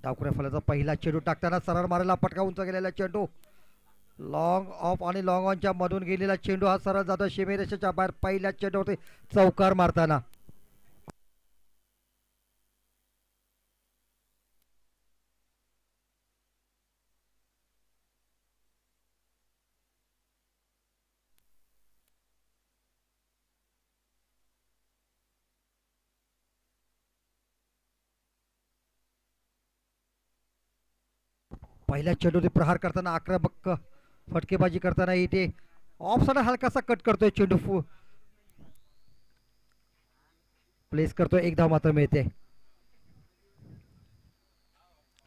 डावखुऱ्या फलंदाजा पहिला चेंडू टाकताना सरळ मारायला पटका उंच गेलेला चेंडू लॉंग ऑफ आणि लॉंग ऑनच्या मधून गेलेला चेंडू हा सरळ जातो सीमारेषेच्या बाहेर. पहिल्या चेंडूवरती चौकार मारताना पहिल्या चेंडूवरती प्रहार करताना आक्रमक फटकेबाजी करताना इथे ऑफ साइड हलकासा कट करतोय चेंडू प्लेस करतोय. एक धाव मात्र मिळते.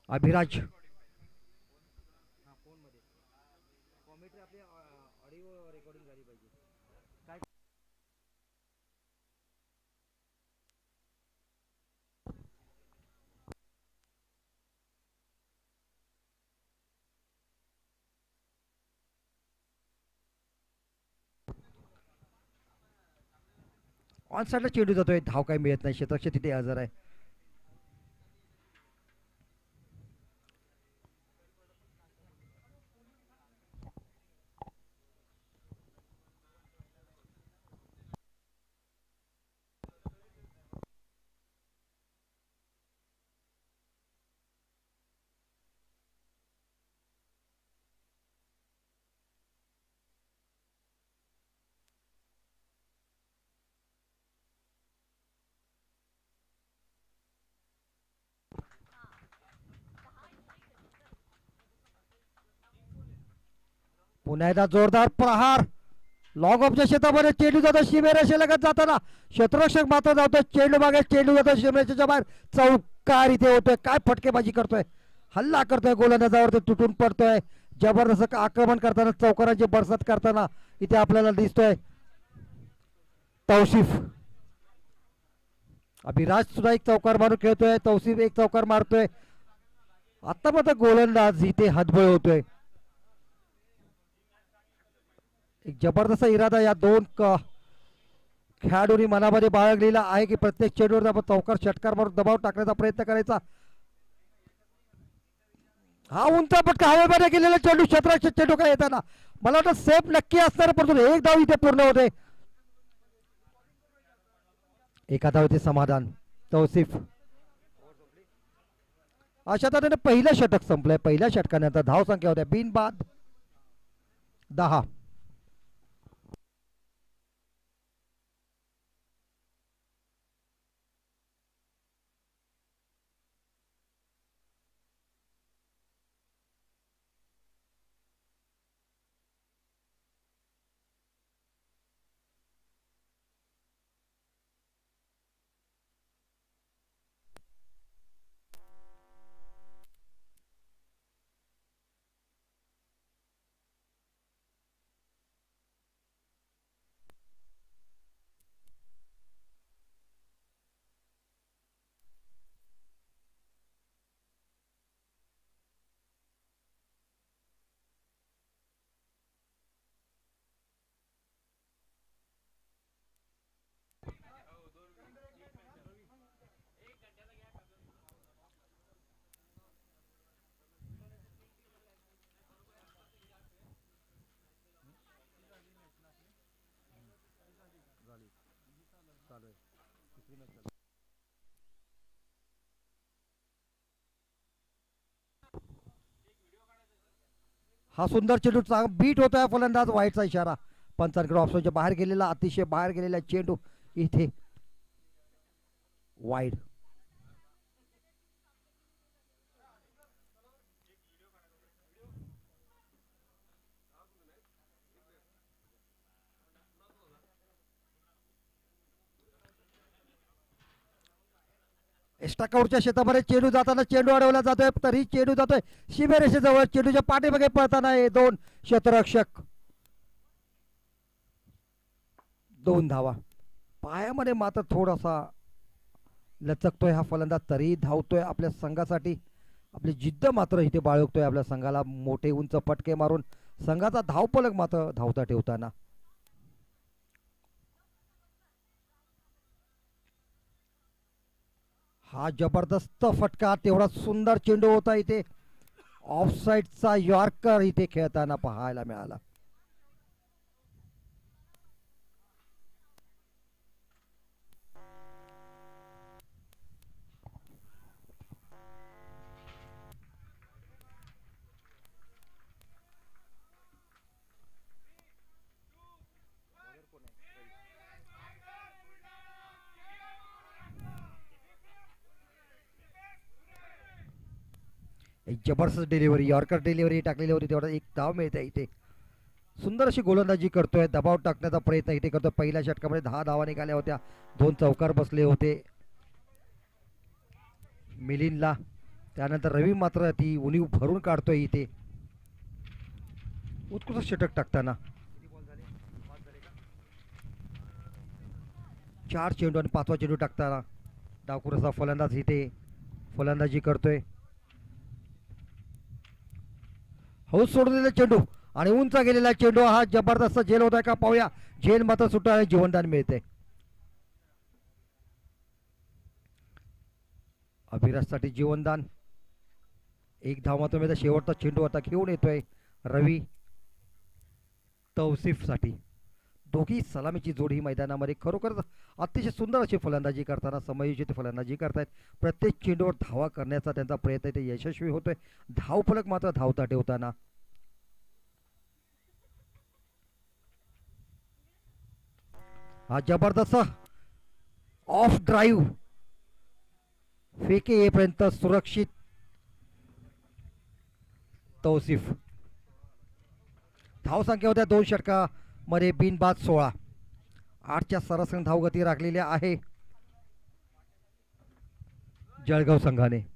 अभिराज ऑन साइडला चेंडू जातोय. धाव काही मिळत नाही. क्षेत्ररक्षक तिथे हजर आहे. पुन्हा एकदा जोरदार प्रहार लॉंग ऑफच्या शेतामध्ये चेंडू जातो सीमेरेषेलगत जाताना क्षेत्ररक्षक मात्र जातोय. चेंडू मागे चेंडू जातो सीमेरेषेच्या बाहेर. चौकार इथे होतोय. काय फटकेबाजी करतोय. हल्ला करतोय गोलंदाजावरती तुटून पडतोय. जबरदस्त आक्रमण करताना चौकारांची बरसात करताना इथे आपल्याला दिसतोय तौसिफ. अभिराज सुद्धा एक चौकार मारून खेळतोय. तौसिफ एक चौकार मारतोय. आता मात्र गोलंदाज इथे हतबल होतोय. एक जबरदस्त इरादा या दोन खेळाडूंनी मनामध्ये बाळगलेला आहे की प्रत्येक चेंडूवर आपण चौकार षटकार मारून दबाव टाकण्याचा प्रयत्न करायचा. हा उंच पटका हवेमध्ये गेलेला चेंडू क्षेत्ररक्षक चेंडू काय येताना मला वाटतं सेफ नक्की असणार परंतु एक धाव इथे पूर्ण होते. एका धावचे समाधान तौसिफ. अशा तऱ्हेने पहिलं षटक संपलंय. पहिल्या षटकानंतर धाव संख्या होत्या बिनबाद 10. हा सुंदर चेंडू बीट होतोय फलंदाज. वाईटचा इशारा. पंचांकडे ऑप्शनच्या बाहेर गेलेला अतिशय बाहेर गेलेला चेंडू इथे वाईड. एस्टाकाउटच्या शेतामध्ये चेंडू जाताना चेंडू अडवला जातोय तरी चेंडू जातोय सीमेरेषेजवळ. चेंडूच्या पाठीमागे पळताना हे दोन क्षेत्ररक्षक. 2 धावा. पायामध्ये मात्र थोडासा लचकतोय हा फलंदाज तरी धावतोय आपल्या संघासाठी. आपली जिद्द मात्र इथे बाळगतोय आपल्या संघाला मोठे उंच पटके मारून संघाचा धावपलक मात्र धावता ठेवताना. हा जबरदस्त फटका, तेवढा सुंदर चेंडू होता इथे. ऑफसाईडचा यॉर्कर इथे खेळताना पाहायला मिळाला. एक जबरदस्त डिलिव्हरी, यॉर्कर डिलिव्हरी टाकलेली होती. तेवढा एक धाव मिळते इथे. सुंदर अशी गोलंदाजी करतोय, दबाव टाकण्याचा प्रयत्न इथे करतोय. पहिल्या षटकामध्ये 10 धावा निघाल्या होत्या, 2 चौकार बसले होते मिलिंदला. त्यानंतर रवी मात्र ती उणीव भरून काढतोय इथे, उत्कृष्ट षटक टाकताना. 4 चेंडू आणि 5वा चेंडू टाकताना डावखुराचा फलंदाज इथे फलंदाजी करतोय. हौस सोडलेला चेंडू आणि उंच गेलेला चेंडू, हा जबरदस्त झेल होत आहे का पाहूया. झेल मात्र सुटला आणि जीवनदान मिळते. अभिराजसाठी जीवनदान. एक धाव मात्र मिळते. शेवटचा चेंडू आता घेऊन येतोय रवी तौसिफसाठी. दोघी सलामीची जोडी मैदानामध्ये खरोखर अतिशय सुंदर अशी फलंदाजी करताना, समयोजित फलंदाजी करतायत. प्रत्येक चेंडूवर धावा करण्याचा त्यांचा प्रयत्न इथे यशस्वी होतोय. धावफलक मात्र धावता ठेवताना. हा जबरदस्त ऑफ ड्राईव्ह, फेके येईपर्यंत सुरक्षित तौसिफ. धावसंख्या होत्या 2 षटकामध्ये बिनबाद 16. 8च्या सरासरी धावगती राखलेल्या आहे जळगाव संघाने.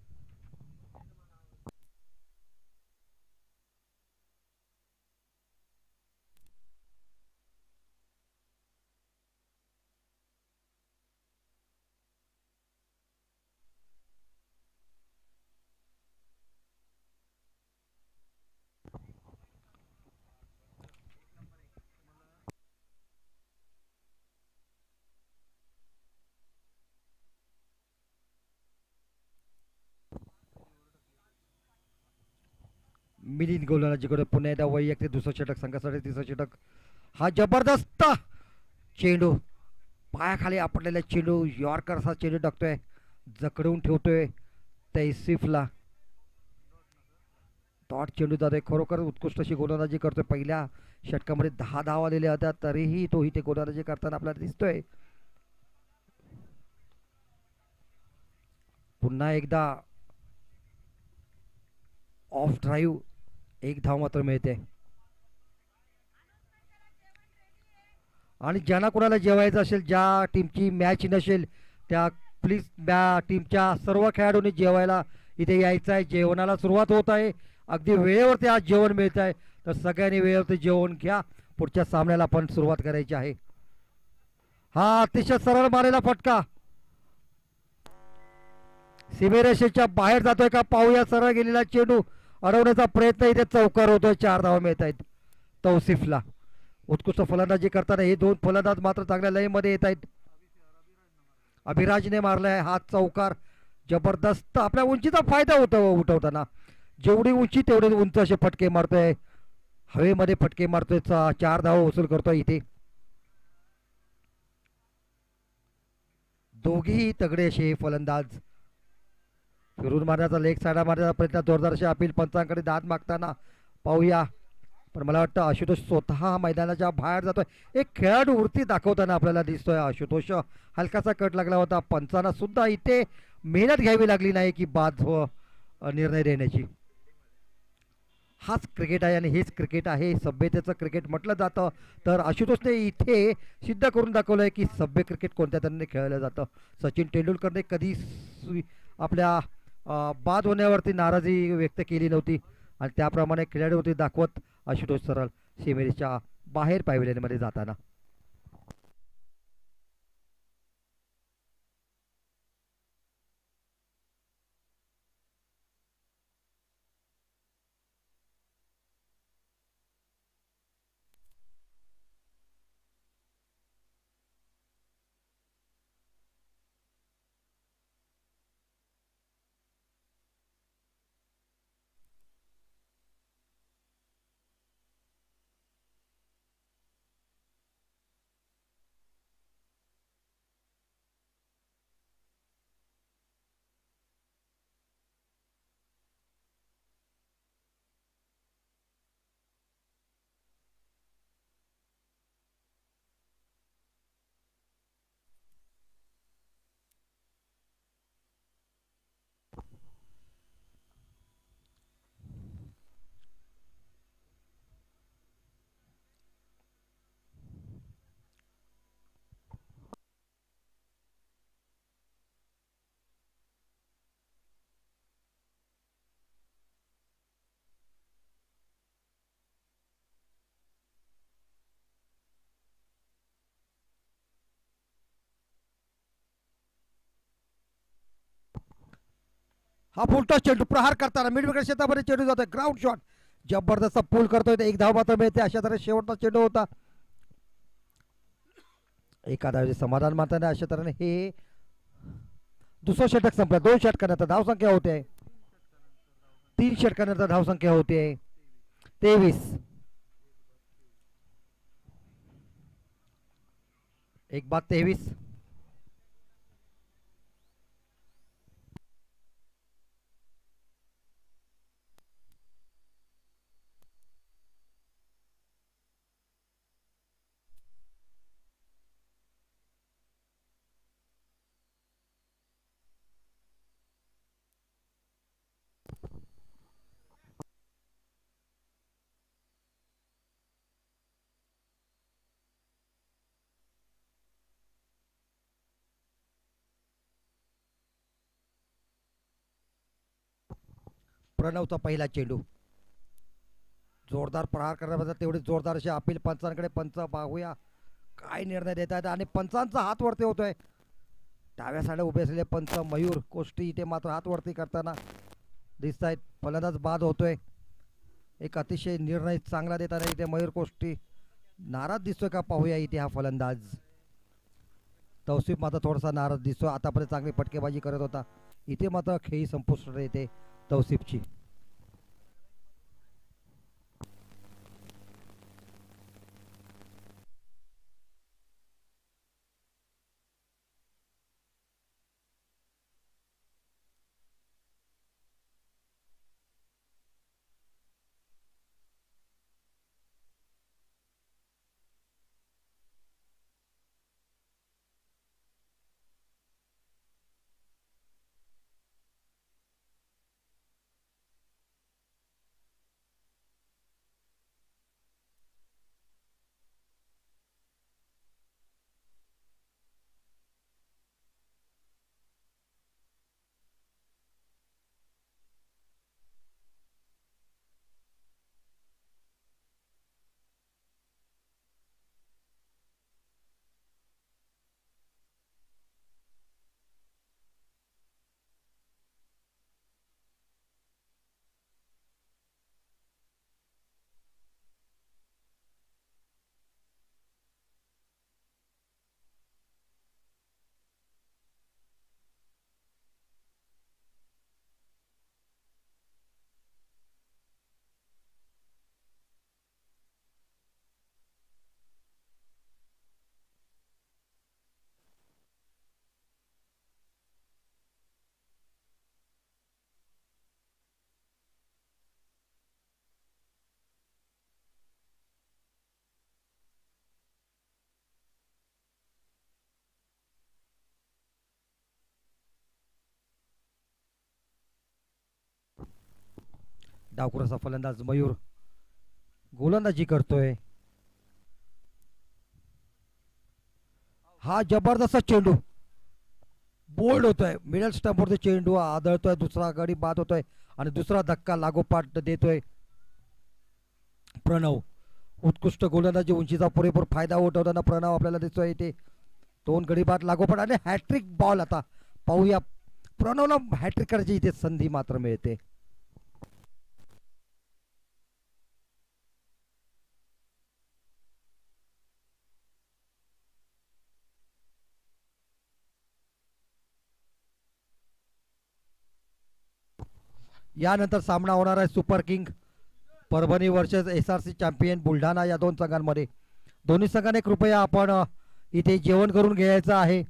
मिलिंद गोलंदाजीकडे पुन्हा एकदा वैयक्तिक दुसरं षटक, संघासाठी तिसरं षटक. हा जबरदस्त चेंडू, पायाखाली आपटलेला चेंडू, यॉर्कर असा चेंडू टाकतोय, जकडवून ठेवतोय तैसिफला. डॉट चेंडू जातोय. खरोखर उत्कृष्ट अशी गोलंदाजी करतोय. पहिल्या षटकामध्ये 10 धावा आलेल्या होत्या, तरीही तो इथे गोलंदाजी करताना आपल्याला दिसतोय. पुन्हा एकदा ऑफ ड्राईव्ह, एक धाव मात्र मिळते. आणि ज्यांना कोणाला जेवायचं असेल, ज्या टीमची मॅच नसेल, त्या प्लीज टीमच्या सर्व खेळाडूंनी जेवायला इथे यायचं आहे. जेवणाला सुरुवात होत आहे. अगदी वेळेवरती आज जेवण मिळत आहे, तर सगळ्यांनी वेळेवरती जेवण घ्या. पुढच्या सामन्याला आपण सुरुवात करायची आहे. हा अतिशय सरळ मारलेला फटका सीमेरेषेच्या बाहेर जातोय का पाहूया. सरळ गेलेला चेंडू अडवण्याचा प्रयत्न, इथे चौकार होतोय. 4 धावा मिळत आहेत तौसिफला. उत्कृष्ट फलंदाजी करताना हे 2 फलंदाज मात्र चांगल्या लयमध्ये येत आहेत. अभिराजने मारलाय हा चौकार. जबरदस्त आपल्या उंचीचा फायदा होतो उठवताना. जेवढी उंची तेवढे उंच असे फटके मारतोय, हवेमध्ये फटके मारतोय. 4 धावा वसूल करतोय इथे. दोघेही तगडे असे फलंदाज. फिरून मारण्याचा, लेग साईडा मारण्याचा प्रयत्न, जोरदार असे अपील पंचांकडे दाद मागताना पाहूया. पण मला वाटतं आशुतोष स्वतः मैदानाच्या बाहेर जातोय. एक खेळाडू वृत्ती दाखवताना आपल्याला दिसतोय आशुतोष. हलकासा कट लागला होता, पंचांना सुद्धा इथे मेहनत घ्यावी लागली नाही की बाद निर्णय देण्याची. हाच क्रिकेट आहे आणि हेच क्रिकेट आहे, सभ्यतेचं क्रिकेट म्हटलं जातं. तर आशुतोषने इथे सिद्ध करून दाखवलंय की सभ्य क्रिकेट कोणत्या तऱ्हेने खेळलं जातं. सचिन तेंडुलकरने कधी आपल्या बाद होण्यावरती नाराजी व्यक्त केली नव्हती, आणि त्याप्रमाणे खेळाडूवरती दाखवत आशुतोष सरळ सीमेच्या बाहेर पॅव्हिलियनमध्ये जाताना. हा फुलटॉस चेंडू प्रहार करताना मिडविकेट क्षेत्रामध्ये चेंडू जातोय ग्राउंड शॉट जबरदस्त पूल करतोय एक धाव मात्र मिळते अशा तऱ्हे शेवटचा चेंडू होता एका धावेचे समाधान मानताना अशा तऱ्हेने हे दुसरं षटक संपलं 2 षटकानंतर धावसंख्या होते 3 षटकानंतर धावसंख्या होते 23 एक बाद 23 प्रणवचा पहिला चेंडू जोरदार प्रहार करण्याबद्दल तेवढी जोरदार अशी अपील पंचांकडे पंच पाहूया काय निर्णय देत आहेत आणि पंचांचा हात वरती होतोय डाव्या साईडला उभे असलेले पंच मयूर कोष्टी इथे मात्र हात वरती करताना दिसत आहेत फलंदाज बाद होतोय एक अतिशय निर्णय चांगला देताना इथे मयूर कोष्टी नाराज दिसतोय का पाहूया इथे हा फलंदाज तौसिफ मात्र थोडासा नाराज दिसतो आतापर्यंत चांगली फटकेबाजी करत होता इथे मात्र खेळी संपुष्ट येते तौसिफची डावखुराचा फलंदाज मयूर गोलंदाजी करतोय हा जबरदस्त चेंडू बोल्ड होतोय मिडल स्टंपवरती चेंडू आदळतोय दुसरा गडी बाद होतोय आणि दुसरा धक्का लागोपाठ देतोय प्रणव उत्कृष्ट गोलंदाजी उंचीचा पुरेपूर फायदा उठवताना प्रणव आपल्याला दिसतोय इथे 2 गडी बाद लागोपाठ आणि हॅट्रिक बॉल आता पाहूया प्रणवला हॅट्रिक करायची इथे संधी मात्र मिळते यानंतर सामना होणार आहे super king Parbhani versus SRC champion Buldhana या 2 संघांमध्ये दोन्ही संघांनी कृपया आपण इथे जेवण करून घ्यायचं आहे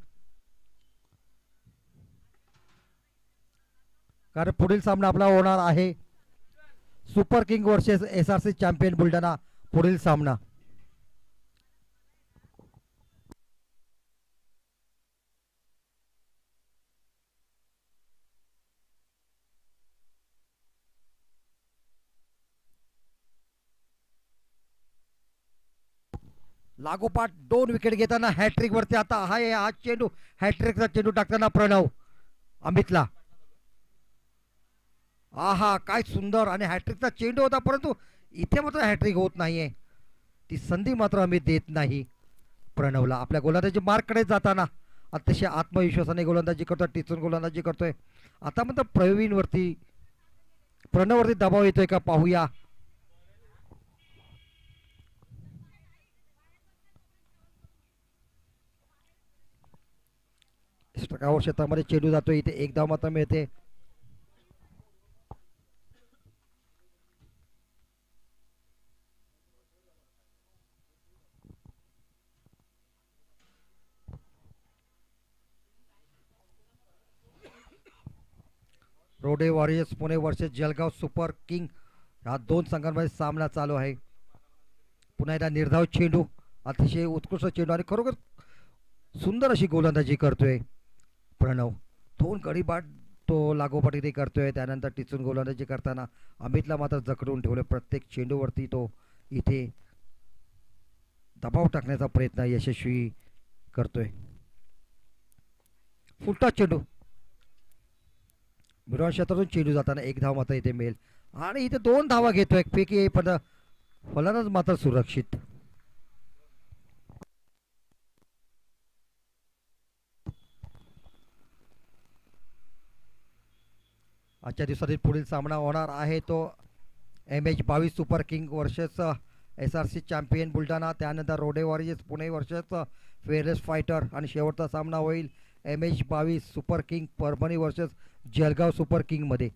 कारण पुढील सामना आपला होणार आहे super king versus SRC champion Buldhana पुढील सामना लागोपाठ 2 विकेट घेताना हॅट्रिक वरती आता हा चेंडू हॅट्रिकचा चेंडू टाकताना प्रणव अमितला आहा काय सुंदर आणि हॅट्रिकचा चेंडू होता परंतु इथे मात्र हॅट्रिक होत नाहीये ती संधी मात्र अमित देत नाही प्रणवला आपल्या गोलंदाजी मार्ककडे जाताना अतिशय आत्मविश्वासाने गोलंदाजी करतोय टिचून गोलंदाजी करतोय आता म्हणतो प्रवीणवरती प्रणववरती दबाव येतोय का पाहूया. षटकावर क्षेत्रामध्ये चेंडू जातोय. इथे एक धाव मात्र मिळते. रोडे warriors Pune versus Jalgaon super king ह्या दोन संघांमध्ये सामना चालू आहे. पुन्हा एकदा निर्धाव चेंडू, अतिशय उत्कृष्ट चेंडू आणि खरोखर सुंदर अशी गोलंदाजी करतोय प्रणव. दोन गडी बाद तो लागोपाठ इथे करतोय. त्यानंतर टिचून गोलंदाजी करताना अमितला मात्र जखडून ठेवले. प्रत्येक चेंडूवरती तो इथे दबाव टाकण्याचा प्रयत्न यशस्वी करतोय. फुलटा चेंडू मिडॉन क्षेत्रातून चेंडू जाताना एक धाव मात्र इथे मिळेल आणि इथे दोन धावा घेतोय पैकी पण फलंदाज मात्र सुरक्षित. आजच्या दिवसातील पुढील सामना होणार आहे तो MH22 super king versus SRC champion Buldhana. त्यानंतर रोडे warriors Pune versus fearless fighter आणि शेवटचा सामना होईल MH22 super king Parbhani versus Jalgaon super king मध्ये.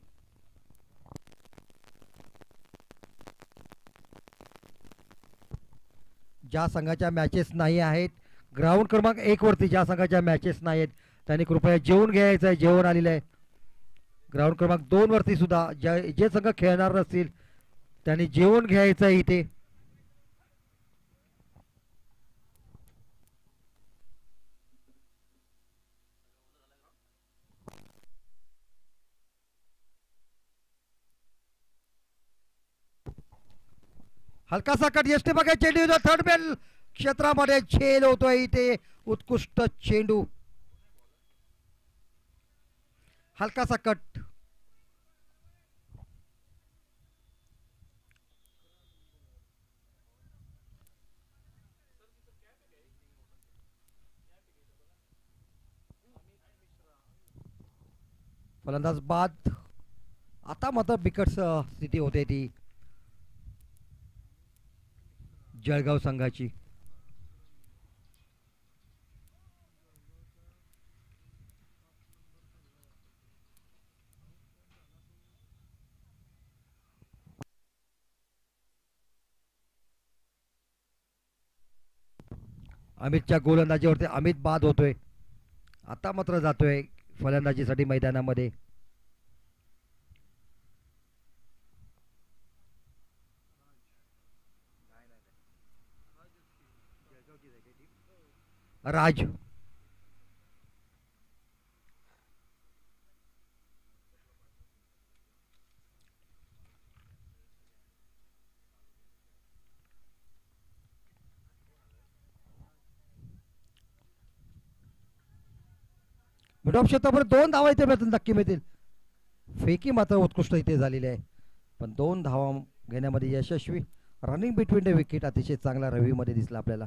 ज्या संघाच्या मॅचेस नाही आहेत ग्राउंड क्रमांक 1 वरती ज्या संघाच्या मॅचेस नाही आहेत त्यांनी कृपया जेवून घ्यायचं आहे. जेवण आलेलं आहे. ग्राउंड क्रमांक 2 वरती सुद्धा जे संघ खेळणार नसतील त्यांनी जेवण घ्यायचं आहे. इथे हलकासा कट यष्टी बघा चेंडू थर्ड बेल क्षेत्रामध्ये झेल होतोय. इथे उत्कृष्ट चेंडू हलकासा कट. फलंदाज बाद. आता मात्र बिकट स्थिती होते ती जळगाव संघाची. अमितच्या गोलंदाजीवरती अमित बाद होतोय. आता मात्र जातोय फलंदाजीसाठी मैदानामध्ये. राज मिडॉप क्षेत्रामध्ये 2 धावा इथे नक्की मिळतील. फेकी मात्र उत्कृष्ट इथे झालेली आहे पण 2 धावा घेण्यामध्ये यशस्वी. रनिंग बिटवीन द विकेट अतिशय चांगला रवीमध्ये दिसला आपल्याला.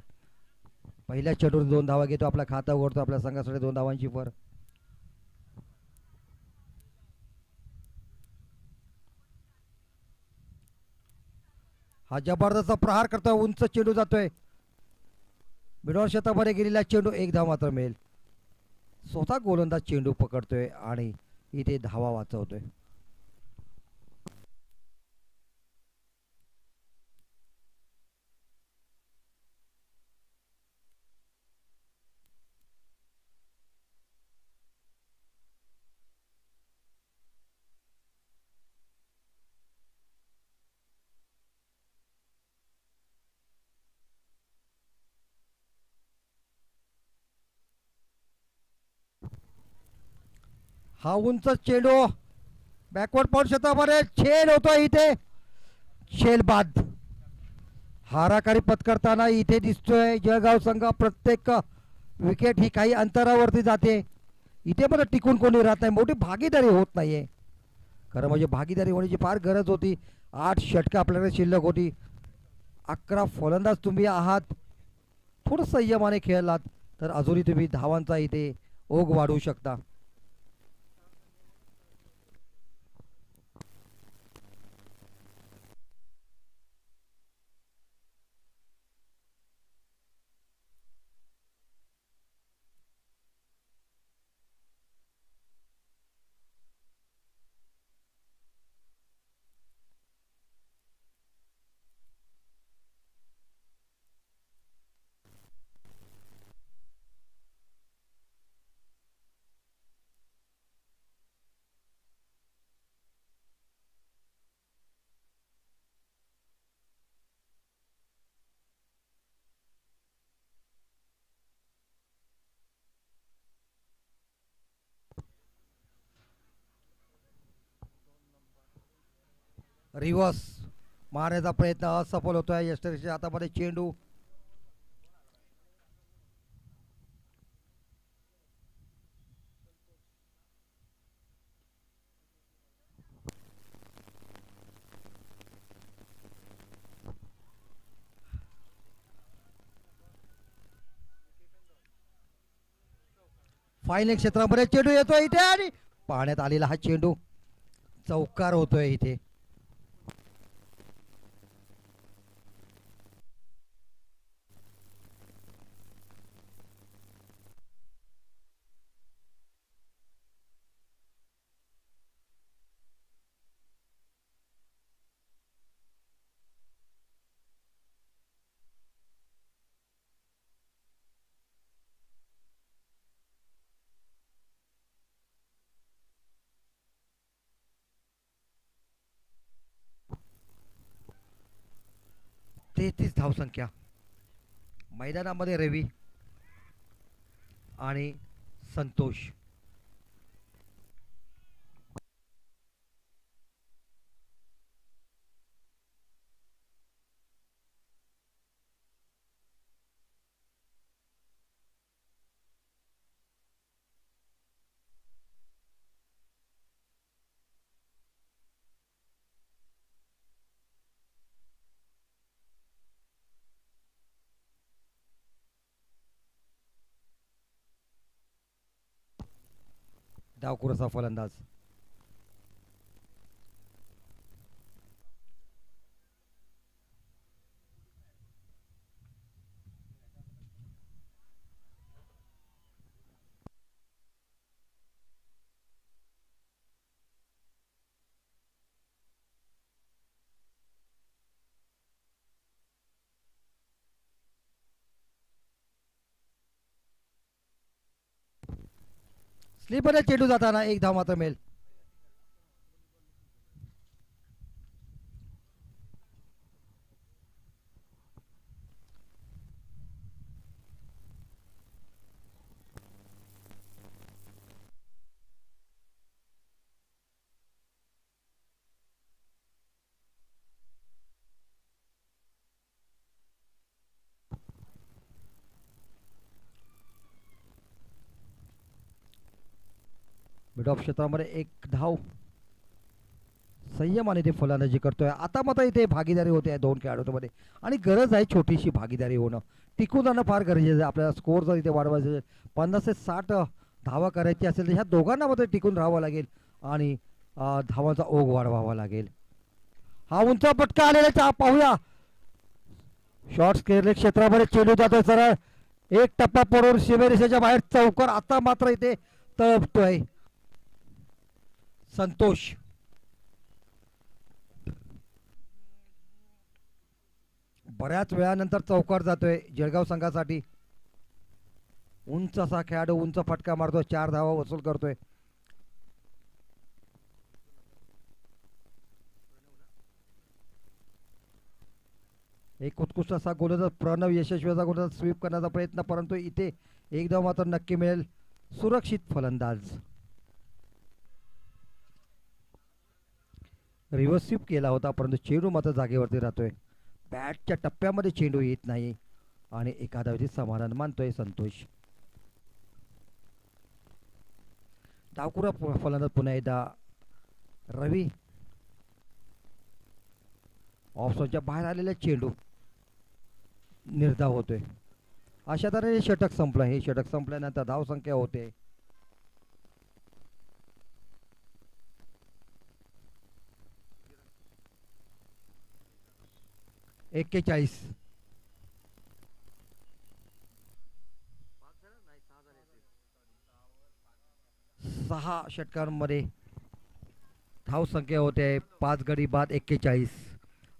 पहिल्या चेंडूवर 2 धावा घेतो. आपला खाता उघडतो. आपल्या संघासाठी 2 धावांची भर. हा जबरदस्त प्रहार करतोय. उंच चेंडू जातोय. मिडॉन क्षेत्रामध्ये गेलेला चेंडू एक धाव मात्र मिळेल. स्वतः गोलंदाज चेंडू पकडतोय आणि इथे धावा वाचवतोय. हा उंच चेंडू बॅकवर्ड पॉइंट क्षेत्रामध्ये छेल होतो. इथे छेल बाद. हाराकारी पत्करताना इथे दिसतोय जळगाव संघ. प्रत्येक विकेट ही काही अंतरावरती जाते. इथे पण टिकून कोणी राहत नाही. मोठी भागीदारी होत नाहीये. खरं म्हणजे भागीदारी होण्याची फार गरज होती. 8 षटकं आपल्याकडे शिल्लक होती. 11 फलंदाज तुम्ही आहात. थोडं संयमाने खेळलात तर अजूनही तुम्ही धावांचा इथे ओघ वाढवू शकता. रिव्हर्स मारण्याचा प्रयत्न असफल होतोय. यष्टरक्षकाच्या हातामध्ये चेंडू. फायनल क्षेत्रामध्ये चेंडू येतोय इथे आणि पाण्यात आलेला हा चेंडू चौकार होतोय इथे. तेहतीस धावसंख्या. मैदानामध्ये रवी आणि संतोष. डावखुराचा फलंदाज. स्लीपमध्ये चेंडू जाताना एक धाव मात्र मिळेल. मिड ऑफ क्षेत्रामध्ये एक धाव. संयमाने ते फलंदाजी करतोय. आता मात्र इथे भागीदारी होते आहे दोन खेळाडूंमध्ये आणि गरज आहे छोटीशी भागीदारी होणं. टिकून जाणं फार गरजेचं आहे. आपल्याला स्कोर जर इथे वाढवायचं असेल 50 ते 60 धावा करायची असेल तर ह्या दोघांना मात्र टिकून राहावं लागेल आणि धावांचा ओघ वाढवावा लागेल. हा उंच पटका आलेला पाहूया. शॉर्ट्स केले क्षेत्रामध्ये चेंडू जातोय सरळ एक टप्पा पडून सीमेरेषेच्या बाहेर चौकार. आता मात्र इथे तळपतोय संतोष. बऱ्याच वेळानंतर चौकार जातोय जळगाव संघासाठी. उंच असा खेळाडू उंच फटका मारतोय. 4 धावा वसूल करतोय. एक उत्कृष्ट असा गोलंदाज प्रणव यशस्वी असा गोलंदाज स्वीप करण्याचा प्रयत्न परंतु इथे एक धाव मात्र नक्की मिळेल. सुरक्षित फलंदाज. रिव्हर्स स्वीप केला होता परंतु चेंडू मात्र जागेवरती राहतोय. बॅटच्या टप्प्यामध्ये चेंडू येत नाही आणि एका धावेचे समाधान मानतोय संतोष. डावखुरा फलंदाज पुन्हा एकदा रवी. ऑप्शनच्या बाहेर आलेला चेंडू निर्धाव होतोय. अशा तऱ्हेने षटक संपलं. हे षटक संपल्यानंतर धावसंख्या होते 41. 6 षटकांमध्ये धावसंख्या होते 5 गडी बाद 41.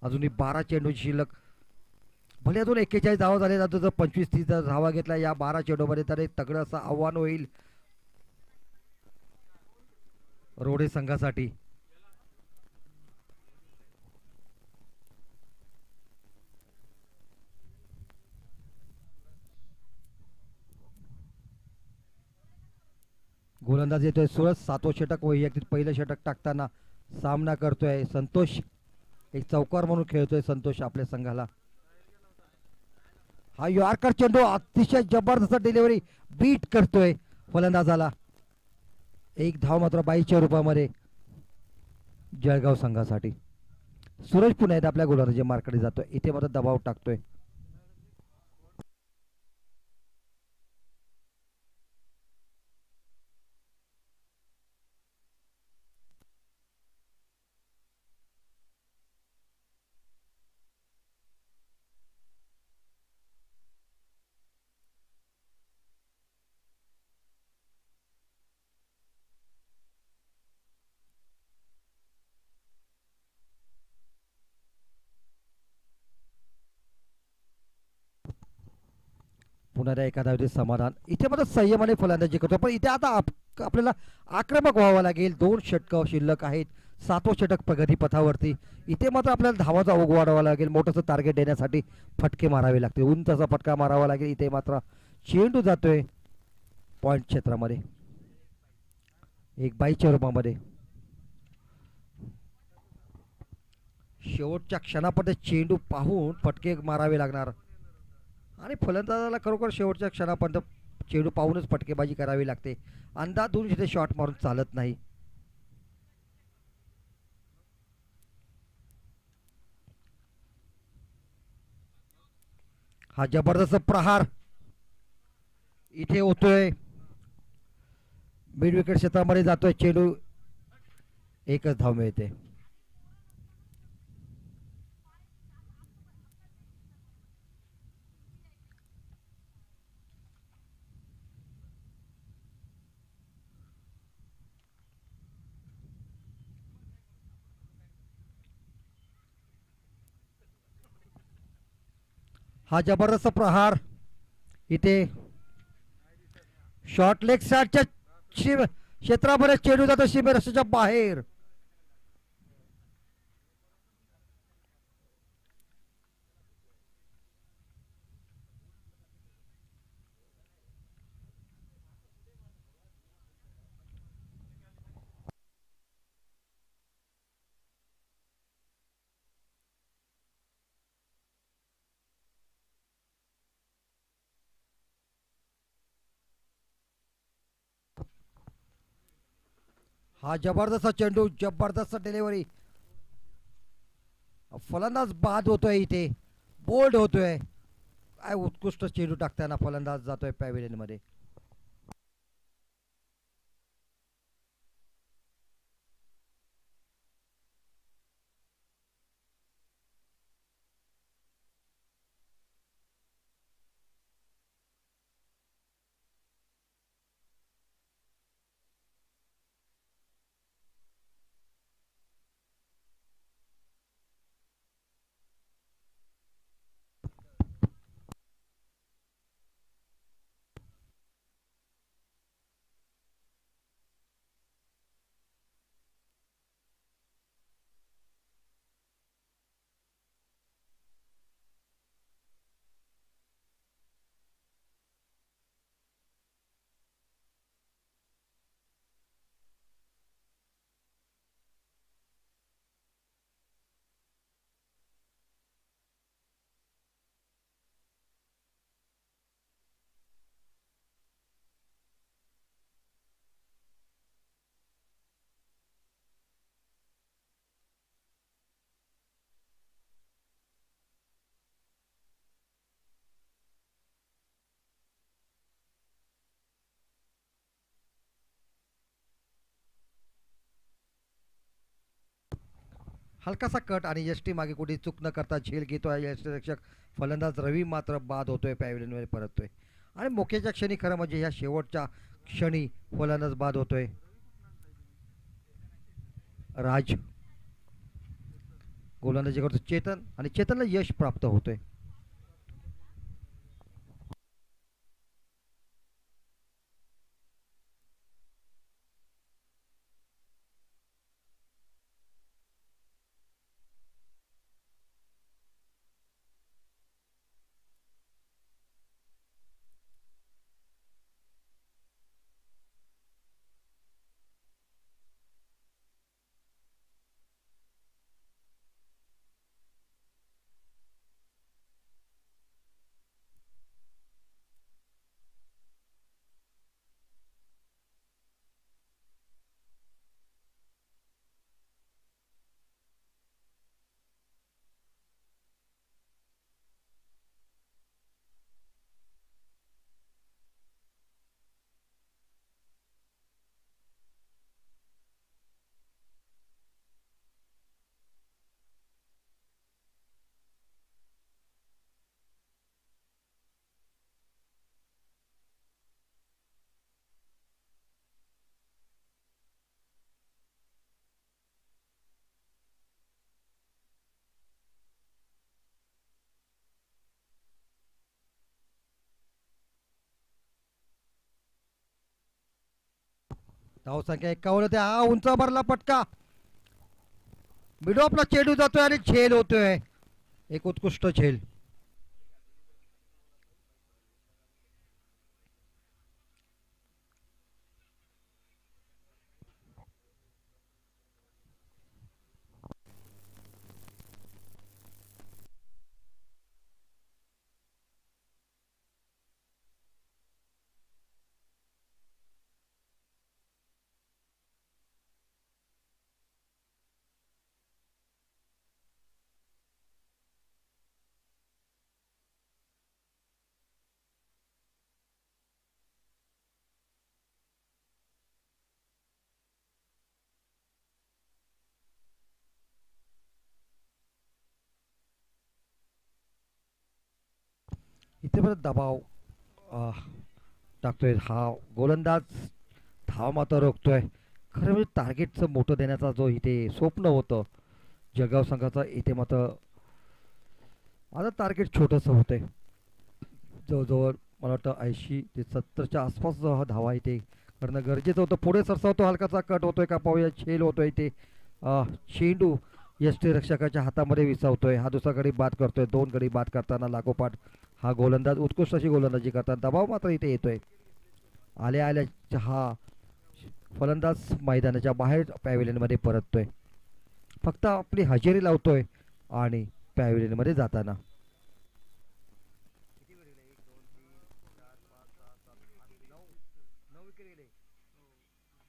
अजूनही 12 चेंडूची शिल्लक. भले अजून 41 धावा झाले जातो जर 25-30 धावा घेतला या 12 चेंडूमध्ये तर एक तगडं असं आव्हान होईल रोडे संघासाठी. गोलंदाज येतोय सुरज. 7वं षटक वैयक्तिक पहिलं षटक टाकताना सामना करतोय संतोष. एक चौकार म्हणून खेळतोय संतोष आपल्या संघाला. हा यॉर्कर चेंडू अतिशय जबरदस्त डिलिव्हरी बीट करतोय फलंदाजाला. एक धाव मात्र 22च्या रूपामध्ये जळगाव संघासाठी. सूरज पुन्हा एकदा आपल्या गोलंदाजी मार्कडे जातोय. इथे मात्र दबाव टाकतोय. पुन्हा एका धावेचे समाधान. इथे मात्र संयमाने फलंदाजी करतो, पण इथे आता आपल्याला आक्रमक व्हावं लागेल. 2 षटक शिल्लक आहेत. 7वं षटक प्रगती पथावरती. इथे मात्र आपल्याला धावाचा ओघ वाढवावा लागेल. मोठंसं टार्गेट देण्यासाठी फटके मारावे लागतील. उंचचा फटका मारावा लागेल. इथे मात्र चेंडू जातोय पॉइंट क्षेत्रामध्ये. एक 22च्या रूपामध्ये. शेवटच्या क्षणापर्यंत चेंडू पाहून फटके मारावे लागणार आणि फलंदाजाला खरोखर शेवटच्या क्षणापर्यंत चेंडू पाहूनच फटकेबाजी करावी लागते. अंदाधुंद इथे शॉट मारून चालत नाही. हा जबरदस्त प्रहार इथे होतोय. मिड विकेट क्षेत्रामध्ये जातोय चेंडू. एकच धाव मिळते. हा जबरदस्त प्रहार इथे शॉर्ट लेग साईडच्या क्षेत्रामध्ये चेंडू जातो सीमेरक्षेच्या बाहेर. हा जबरदस्त चेंडू, जबरदस्त डिलिव्हरी. फलंदाज बाद होतोय इथे. बोल्ड होतोय. काय उत्कृष्ट चेंडू टाकताना फलंदाज जातोय पॅव्हिलियन मध्ये. हलकासा कट आणि यष्टी मागे कुठे चूक न करता झेल घेतोय यष्टीरक्षक. फलंदाज रवी मात्र बाद होतोय, पॅव्हिलियनमध्ये परततोय. आणि मोक्याच्या क्षणी खरं म्हणजे ह्या शेवटच्या क्षणी फलंदाज बाद होतोय. राज गोलंदाजी करतो चेतन आणि चेतनला यश प्राप्त होतोय. धावसंख्या 51 होते. हा उंच भरला पटका मिडॉपला चेंडू जातोय आणि झेल होतोय. एक उत्कृष्ट झेल. इथे परत दबाव टाकतोय हा गोलंदाज. धाव मात्र रोखतोय. खरं म्हणजे टार्गेटचं मोठं देण्याचा जो इथे स्वप्न होतं जळगाव संघाचा, इथे मात्र आता टार्गेट छोटंसं होतंय. जवळजवळ मला वाटतं 80 ते 70च्या आसपास धावा इथे करणं गरजेचं होतं. पुढे सरसावतो, हलकाचा कट होतोय का पाहूया. झेल होतोय इथे. चेंडू यष्टीरक्षकाच्या हातामध्ये विसावतोय. हा दुसरा गडी बाद करतोय. 2 गडी बाद करताना लागोपाठ हा गोलंदाज उत्कृष्ट अशी गोलंदाजी करताना दबाव मात्र इथे येतोय. आल्या आल्या हा फलंदाज मैदानाच्या बाहेर पॅव्हिलियनमध्ये परततोय. फक्त आपली हजेरी लावतोय आणि पॅव्हिलियनमध्ये जाताना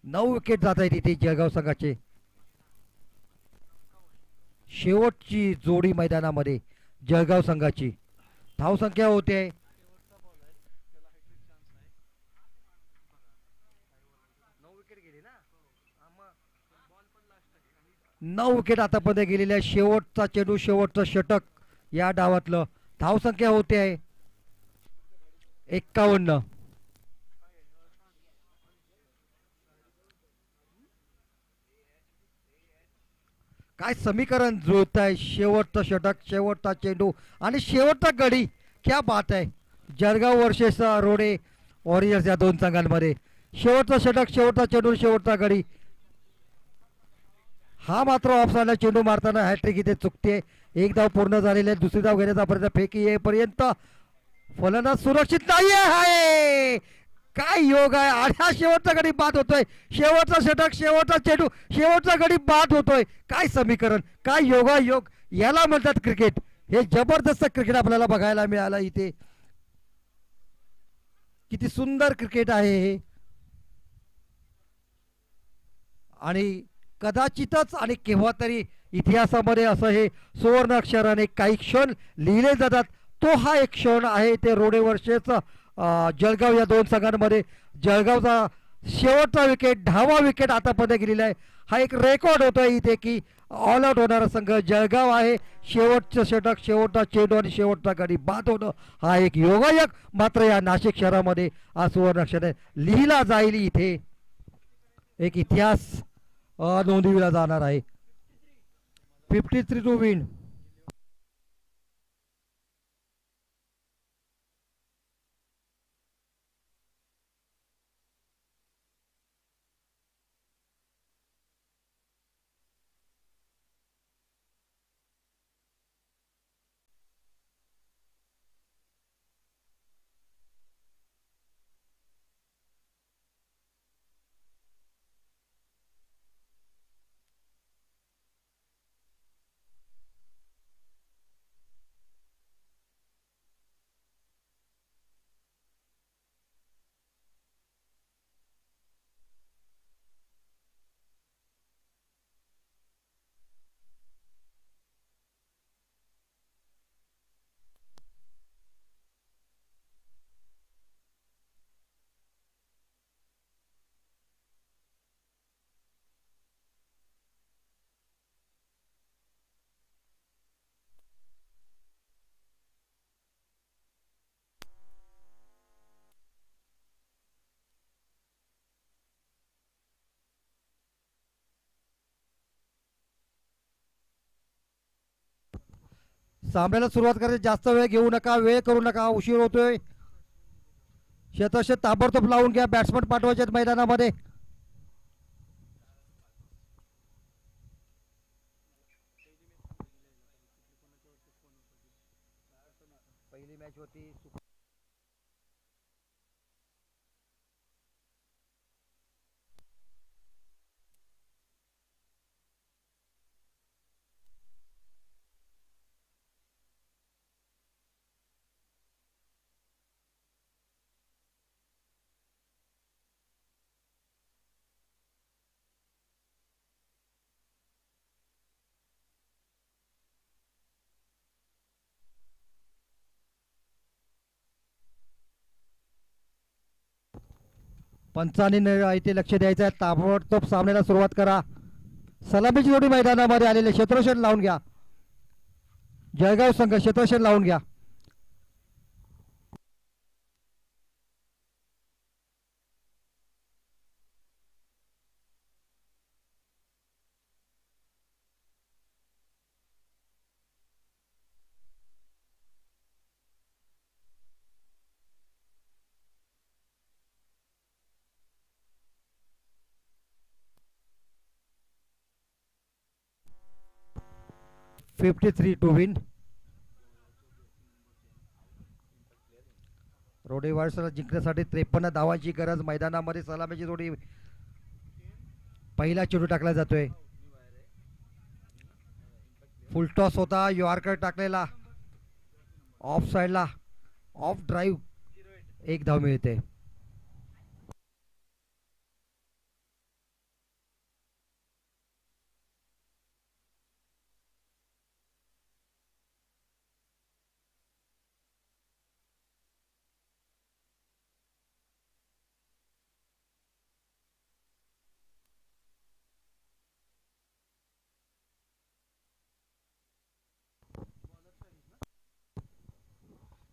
9 विकेट जात आहेत इथे जळगाव संघाचे. शेवटची जोडी मैदानामध्ये जळगाव संघाची. धावसंख्या होते 9 विकेट आतापर्यंत गेलेल्या. शेवटचा चेंडू, शेवटचं षटक या डावातलं. धावसंख्या होते आहे 51. काय समीकरण जुळत आहे. शेवटचं षटक, शेवटचा चेंडू आणि शेवटचा गडी. क्या बात आहे. जळगाव वर्सेस रोडे वॉरियर्स या दोन संघांमध्ये शेवटचं षटक, शेवटचा चेंडू, शेवटचा गडी. हा मात्र ऑफसाईडला चेंडू मारताना हॅट्रिक इथे चुकते. एक धाव पूर्ण झालेली आहे. दुसरी धाव घेण्याचा प्रयत्न, फेकी येईपर्यंत फलंदाज सुरक्षित नाही आहे. काय योग आहे. आणि हा शेवटचा गडी बाद होतोय. शेवटचा षटक, शेवटचा चेंडू, शेवटचा गडी बाद होतोय. काय समीकरण, काय योगायोग. याला म्हणतात क्रिकेट. हे जबरदस्त क्रिकेट आपल्याला बघायला मिळालं इथे. किती सुंदर क्रिकेट आहे हे. आणि कदाचितच आणि केव्हा तरी इतिहासामध्ये असं हे सुवर्ण अक्षराने काही क्षण लिहिले जातात. तो हा एक क्षण आहे. ते रोडे वर्षेच जळगाव या दोन संघांमध्ये जळगावचा शेवटचा विकेट, 10वा विकेट आतापर्यंत गेलेला आहे. हा एक रेकॉर्ड होतोय इथे की ऑल आउट होणारा संघ जळगाव आहे. शेवटचं षटक, शेवटचा चेंडू आणि शेवटचा गडी बाद होणं हा एक योगायोग मात्र या नाशिक शहरामध्ये हा सुवर्ण अक्षराने लिहिला जाईल. इथे एक इतिहास नोंदविला जाणार आहे. 53 टू विन. सामन्याला सुरुवात करायची. जास्त वेळ घेऊ नका, वेळ करू नका, उशीर होतोय. शेतशेत ताबडतोब लावून घ्या. बॅट्समन पाठवायचे मैदानामध्ये. यशवंती 5 इथे लक्ष द्यायचं आहे. ताबडतोब सामन्याला सुरुवात करा. सलामीची जोडी मैदानामध्ये आलेले क्षेत्ररक्षण लावून घ्या. जळगाव संघ क्षेत्ररक्षण लावून घ्या. (53 to win). रोडे वॉरियर्सला जिंकण्यासाठी 53 धावांची गरज. मैदानामध्ये सलामीची जोडी पहिला चेंडू टाकला जातोय. फुल टॉस होता. यॉर्कर टाकलेला ऑफ साइडला. Of drive. 1 धाव मिळते.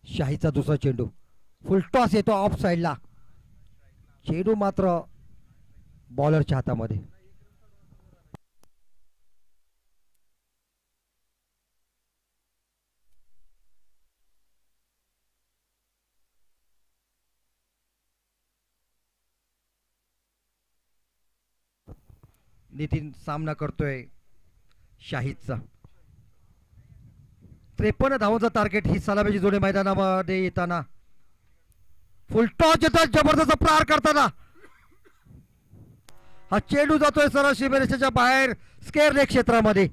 शाहीचा दुसरा चेंडू. फुल टॉस येतो ऑफ साइडला. चेंडू मात्र बॉलरच्या हातामध्ये. नितीन सामना करतोय शाहीदचा. 53 धावांचा टार्गेट. ही सलामीची जोडी मैदानामध्ये येताना फुल टॉस येतात. जबरदस्त प्रहार करताना हा चेंडू जातोय सरळ सीमेरेषेच्या बाहेर स्क्वेअर लेग क्षेत्रामध्ये.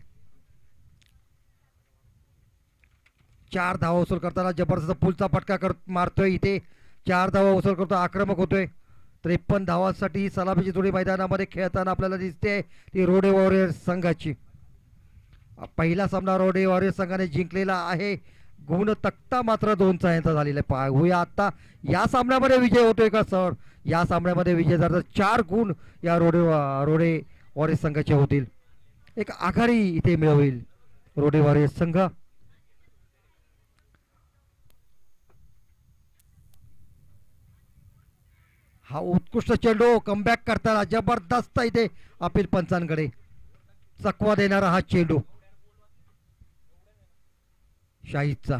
4 धावा वसूल करताना जबरदस्त पुलचा फटका मारतोय. इथे 4 धावा वसूल करतो. आक्रमक होतोय. 53 धावांसाठी सलामीची जोडी मैदानामध्ये खेळताना आपल्याला दिसते ती रोडे वॉरियर्स संघाची. पहिला सामना रोडे वॉरियर्स संघाने जिंकलेला आहे. गुण तक्ता मात्र 2चा यांचा झालेला आहे. पाहूया आता या सामन्यामध्ये विजय होतोय का सर. या सामन्यामध्ये विजय झाला तर 4 गुण या रोडे वॉरियर्स संघाचे होतील. एक आघाडी इथे मिळवेल रोडे वॉरियर्स संघ. हा उत्कृष्ट चेंडू कमबॅक करताना जबरदस्त इथे अपील पंचांकडे चकवा देणारा हा चेंडू शाहीदचा.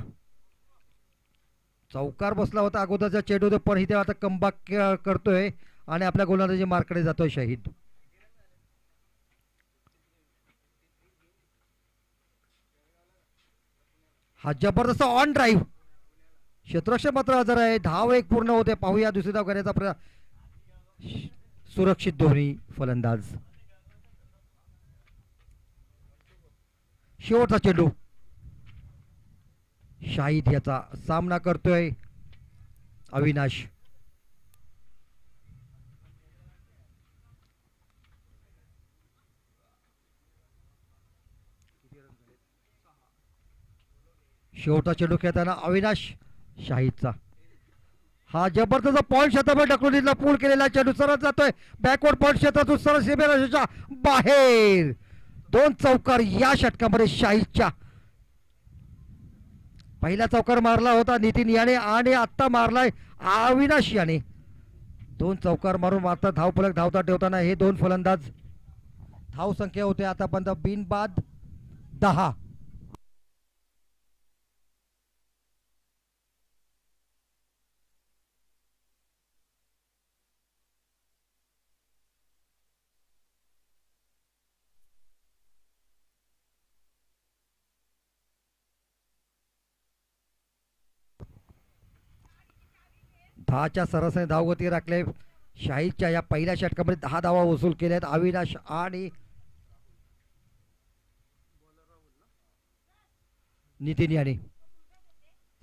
चौकार बसला होता अगोदरच्या चेंडू पण इथे आता कमबॅक करतोय आणि आपल्या गोलंदाजी मार्कडे जातोय शाहीद. हा जबरदस्त ऑन ड्राईव्ह. क्षेत्ररक्षण मात्र हजर आहे. धाव 1 पूर्ण होते. पाहूया दुसरी धाव करण्याचा सुरक्षित धोनी फलंदाज. शेवटचा चेंडू. शाहीद याचा सामना करतोय अविनाश. शेवटचा चेंडू खेळताना अविनाश शाहीदचा. हा जबरदस्त पॉइंट क्षेत्रामध्ये ढकलून दिला. पूल केलेला चेंडू सरळ जातोय बॅकवर्ड पॉइंट क्षेत्रातून सरळ सीमेरेषेच्या बाहेर. 2 चौकार या षटकामध्ये शाहीदच्या. पहिला चौकार मारला होता नितीन याने आणि आता मारलाय अविनाश याने. 2 चौकार मारून मारता धावफलक धावता ठेवताना हे 2 फलंदाज. धाव संख्या होते आतापर्यंत बिनबाद 10. 10च्या सरासरी धावगती राखले. शाहीच्या या पहिल्या षटकामध्ये 10 धावा वसूल केल्या आहेत अविनाश आणि नितीन यांनी.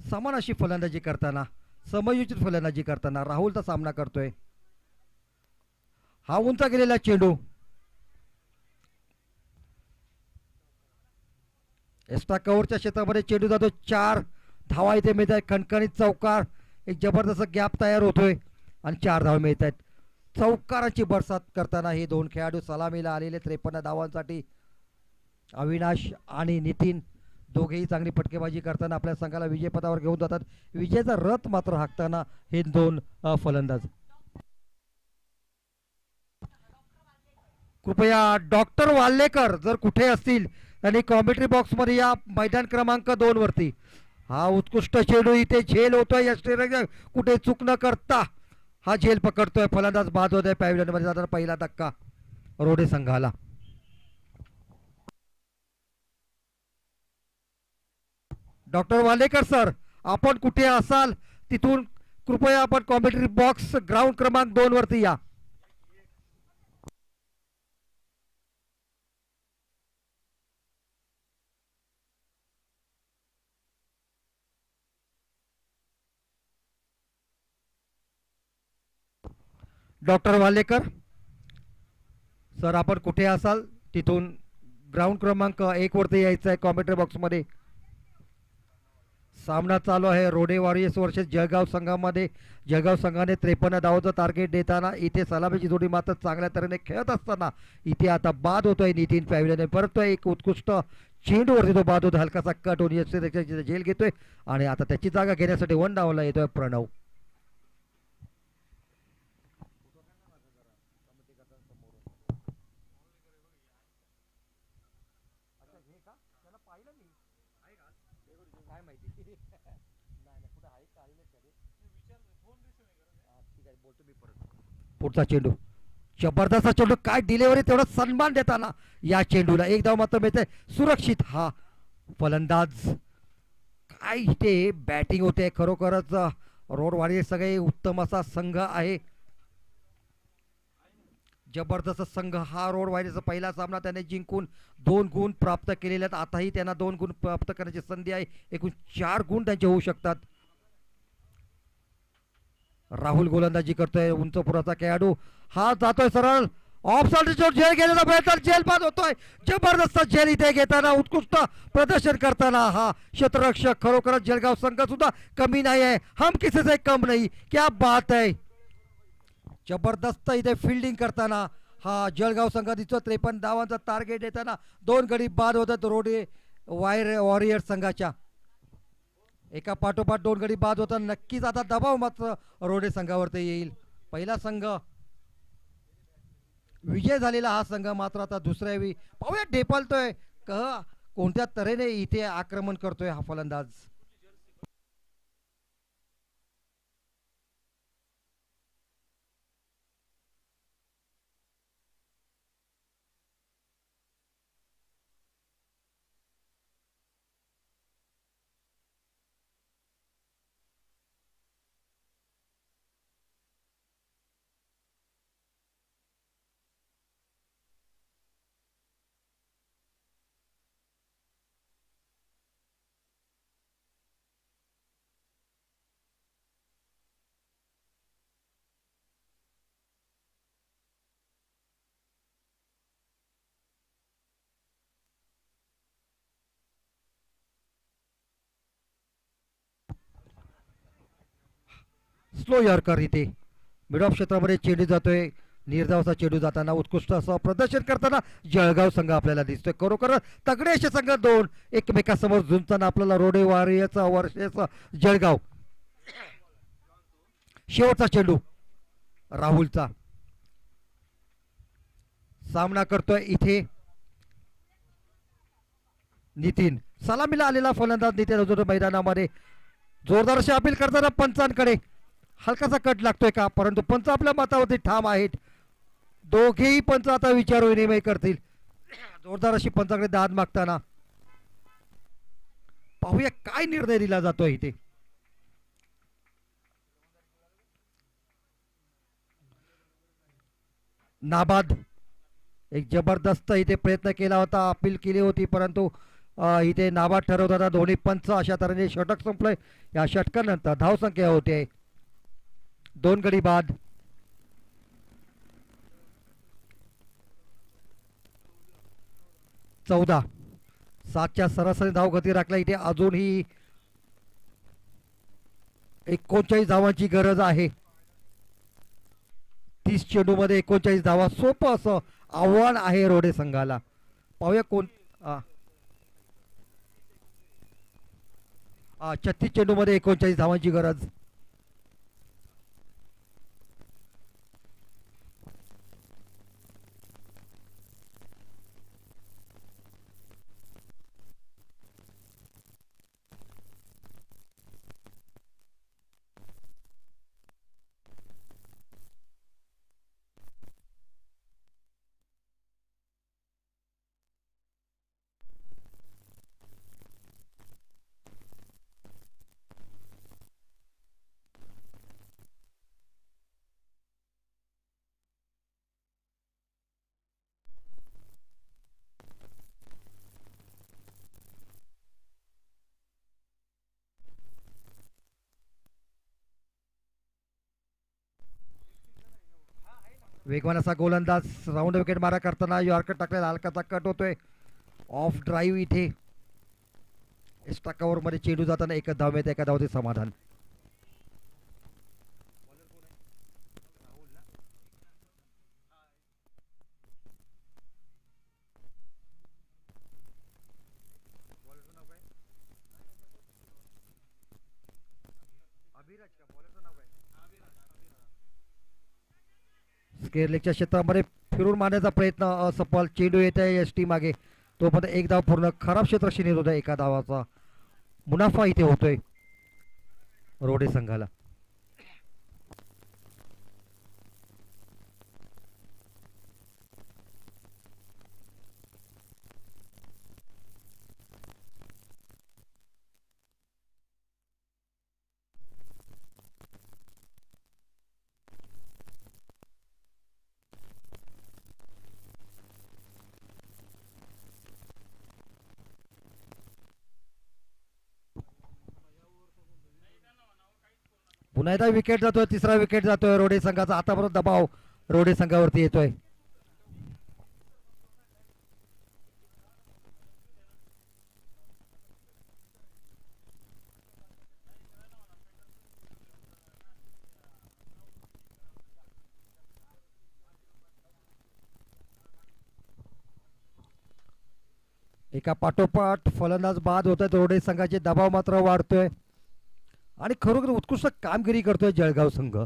समान अशी फलंदाजी करताना, समयोचित फलंदाजी करताना राहुलचा सामना करतोय. हा उंच गेलेला चेंडू एक्स्ट्रा कव्हरच्या क्षेत्रामध्ये चेंडू जातो. 4 धावा इथे मिळत आहेत. खणखणीत चौकार, एक जबरदस्त गॅप तयार होतोय आणि 4 धावा मिळत आहेत. चौकाराची बरसात करताना हे दोन खेळाडू सलामीला आलेले 53 धावांसाठी. अविनाश आणि नितीन दोघेही चांगली फटकेबाजी करताना आपल्या संघाला विजयपथावर घेऊन जातात. विजयाचा रथ मात्र हाकताना हे दोन फलंदाज. कृपया डॉक्टर वाल्लेकर जर कुठे असतील त्यांनी कॉमेंट्री बॉक्स मध्ये या. मैदान क्रमांक 2 वरती हा उत्कृष्ट चेंडू इथे झेल होतोय. या कुठे चूक न करता हा झेल पकडतोय. फलंदाज बाद होतोय. पॅव्हिलियन मध्ये जाताना पहिला धक्का रोडे संघाला. डॉक्टर वालेकर सर आपण कुठे असाल तिथून कृपया आपण कॉमेंट्री बॉक्स ग्राउंड क्रमांक 2 वरती या. डॉक्टर वालेकर सर आपण कुठे असाल तिथून ग्राउंड क्रमांक 1 वरती यायचं आहे. कॉमेंट्री बॉक्स मध्ये सामना चालू आहे रोडे वॉरियर्स वर्सेस जळगाव संघामध्ये. जळगाव संघाने 53 धावांचं टार्गेट देताना इथे सलामीची जोडी मात्र चांगल्या तऱ्हेने खेळत असताना इथे आता बाद होतोय. नितीन पॅव्हिलियन परत एक उत्कृष्ट चेंडूवरती तो बाद होतो. हलकासा कट होऊन झेल घेतोय आणि आता त्याची जागा घेण्यासाठी 1 डावला येतोय प्रणव. पुढचा चेंडू जबरदस्त चेंडू. काय डिलिव्हरी, तेवढा सन्मान देताना या चेंडूला 1 धाव मात्र मिळते. सुरक्षित हा फलंदाज. काय इथे बॅटिंग होते. खरोखरच रोड वॉरियर्स सगळे उत्तम असा संघ आहे. जबरदस्त संघ हा. रोड वॉरियर्सचा पहिला सामना त्याने जिंकून 2 गुण प्राप्त केलेले आहेत. आताही त्यांना 2 गुण प्राप्त करण्याची संधी आहे. एकूण 4 गुण त्यांचे होऊ शकतात. राहुल गोलंदाजी करतोय. उंचपुराचा खेळाडू हा जातोय सरळ ऑफ साइड झेल गेलेला प्रयत्न, झेल बाद होतोय. जबरदस्त झेल इथे घेताना उत्कृष्ट प्रदर्शन करताना हा क्षेत्ररक्षक. खरोखरच जळगाव संघ सुद्धा कमी नाही आहे. हम किसी से कम नहीं. क्या बात है. जबरदस्त इथे फिल्डिंग करताना हा जळगाव संघ दिसतो. 53 धावांचा टार्गेट देताना 2 गडी बाद होतात रोडे वॉरियर्स संघाच्या. एका पाठोपाठ 2 गडी बाद होता. नक्कीच आता दबाव मात्र रोडे संघावरती येईल. पहिला संघ विजय झालेला हा संघ मात्र आता दुसऱ्या वेळी पाहूया ढेपालतोय कोणत्या तऱ्हेने इथे आक्रमण करतोय हा फलंदाज. स्लो यॉर्कर इथे मिड ऑफ क्षेत्रामध्ये चेंडू जातोय. निर्धावाचा चेंडू जाताना उत्कृष्ट असं प्रदर्शन करताना जळगाव संघ आपल्याला दिसतोय. खरोखर तगडे असे संघ 2 एकमेकांसमोर झुंजताना आपल्याला रोडे वॉरियर्सचा वर्षेचा जळगाव. शेवटचा चेंडू राहुलचा सामना करतोय इथे नितीन. सलामीला आलेला फलंदाज नितीन अजून मैदानामध्ये जोरदार अशी अपील करताना पंचांकडे हलकासा कट लागतोय का, परंतु पंच आपल्या मतावरती ठाम आहेत. दोघेही पंच आता विचार विनिमय करतील. जोरदार अशी पंचाकडे दाद मागताना पाहूया काय निर्णय दिला जातोय इथे. नाबाद. एक जबरदस्त इथे प्रयत्न केला होता, अपील केली होती, परंतु इथे नाबाद ठरवताना दोन्ही पंच अशा तऱ्हेने षटक संपलंय. या षटकानंतर धावसंख्या होते 2 गडी बाद. चौदा 7च्या सरासरी धावगती राखल्या. इथे अजूनही 39 धावांची गरज आहे. 30 चेंडूमध्ये 39 धावा, सोपं असं आव्हान आहे रोडे संघाला. पाहूया कोण 36 चेंडूमध्ये 39 धावांची गरज. वेगवान असा गोलंदाज राऊंड विकेट मारा करताना यॉर्कर टाकलेला हलकाचा कट होतोय. ऑफ ड्राईव्ह इथे एक्स्ट्रा कव्हर मध्ये चेंडू जाताना एकच धाव मिळते, एका धावते समाधान. स्क्वेअर लेगच्या क्षेत्रामध्ये फिरून मारण्याचा प्रयत्न असफल. चेंडू येत आहे एस टी मागे, तोपर्यंत एक धाव पूर्ण. खराब क्षेत्रक्षी नेत होता, एका धावाचा मुनाफा इथे होतोय रोडे संघाला. पुन्हा एकदा विकेट जातोय, तिसरा विकेट जातोय रोडे संघाचा. आतापर्यंत दबाव रोडे संघावरती येतोय. एका पाठोपाठ फलंदाज बाद होत आहेत. रोडे संघाचे दबाव मात्र वाढतोय आणि खरोखर उत्कृष्ट कामगिरी करतोय जळगाव संघ.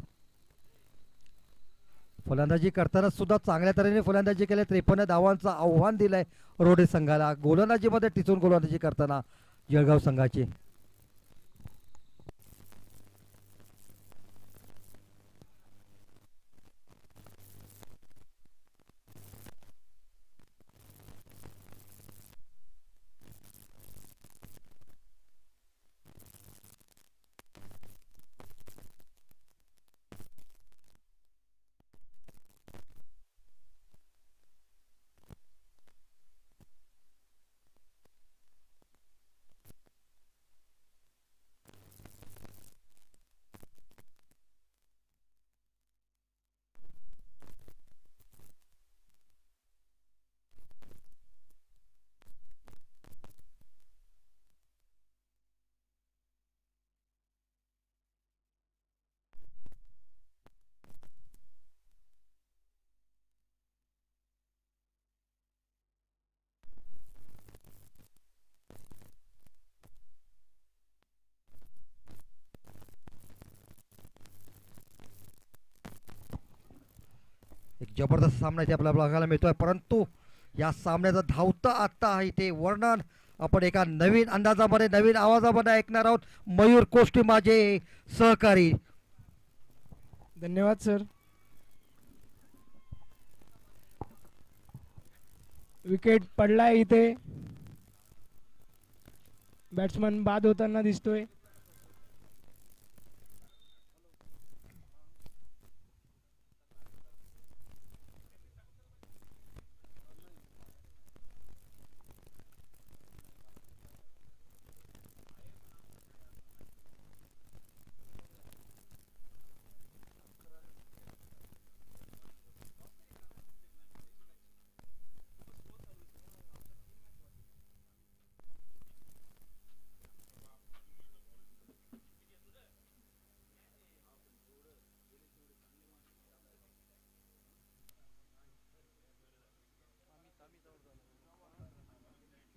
फलंदाजी करताना सुद्धा चांगल्या तऱ्हेने फलंदाजी केली. 53 धावांचं आव्हान दिलंय रोडे संघाला. गोलंदाजीमध्ये टिचून गोलंदाजी करताना जळगाव संघाची. एक जबरदस्त सामना इथे आपल्याला बघायला मिळतोय, परंतु या सामन्याचा धावता आता इथे वर्णन आपण एका नवीन अंदाजामध्ये नवीन आवाजामध्ये ऐकणार आहोत. मयूर कोष्टी माझे सहकारी. धन्यवाद सर. विकेट पडलाय इथे. बॅट्समन बाद होताना दिसतोय.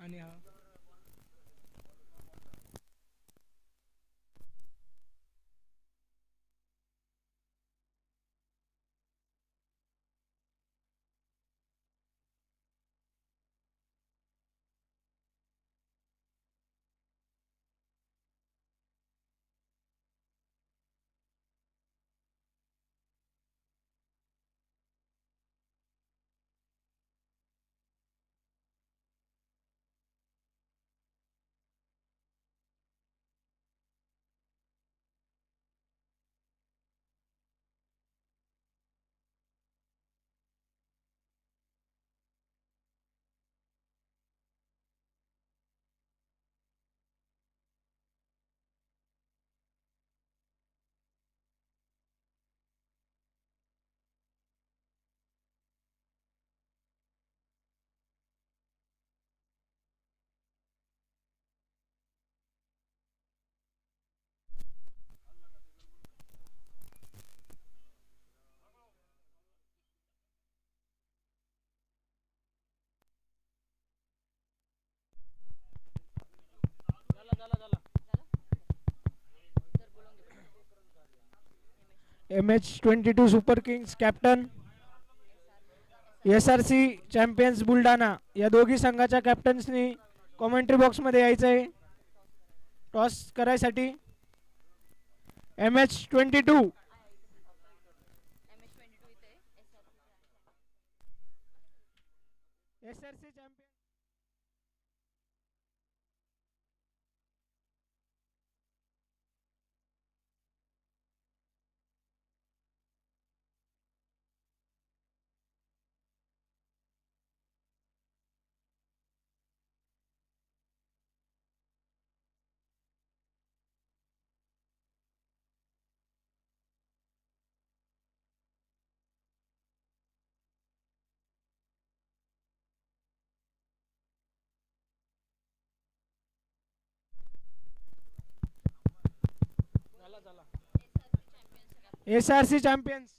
आणि हा MH22 super Kings captain, SRC champions Buldhana या दोघी संघाच्या कॅप्टन्सनी कॉमेंट्री बॉक्समध्ये यायचं आहे टॉस करायसाठी. MH22 SRC champion. SRC champions.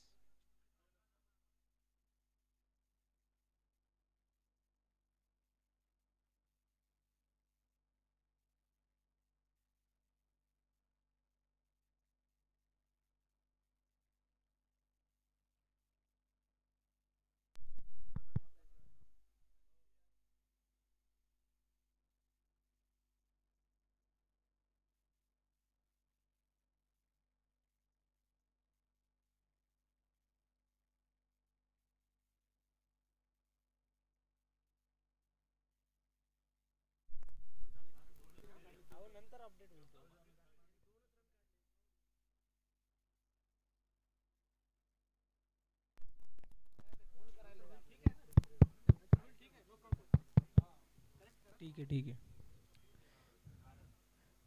ठीक आहे.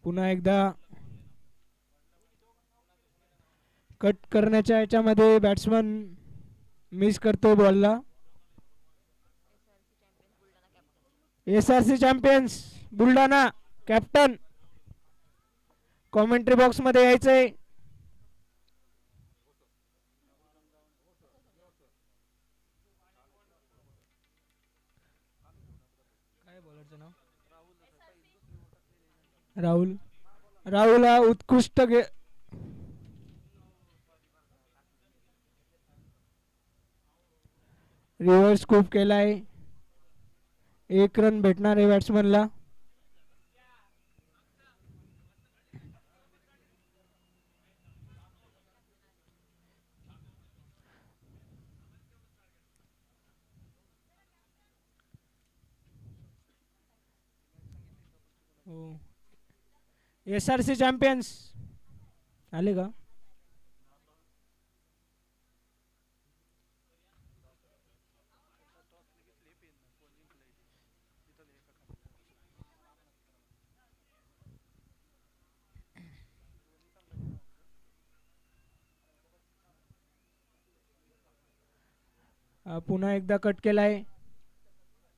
पुन्हा एकदा कट करण्याच्या याच्यामध्ये बॅट्समन मिस करतो बॉलला. SRC champions Buldhana captain commentary box मध्ये यायचंय. काय बॉलरचं नाव? राहुल हा उत्कृष्ट रिव्हर्स स्कूप केलाय. 1 रन भेटणार आहे बॅट्समनला. SRC चॅम्पियन्स आले का? पुन्हा एकदा कट केलाय.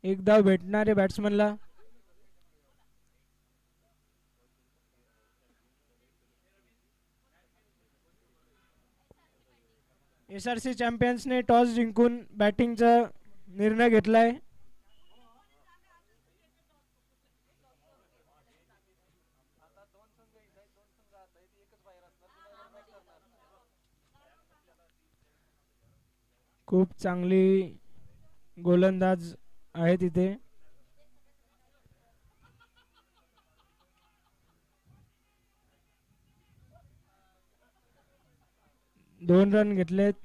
1 धाव भेटणार आहे बॅट्समनला. SRC चॅम्पियन्सने टॉस जिंकून बॅटिंगचा निर्णय घेतलाय. खूप चांगली गोलंदाज आहे तिथे. दोन रन घेतलेत.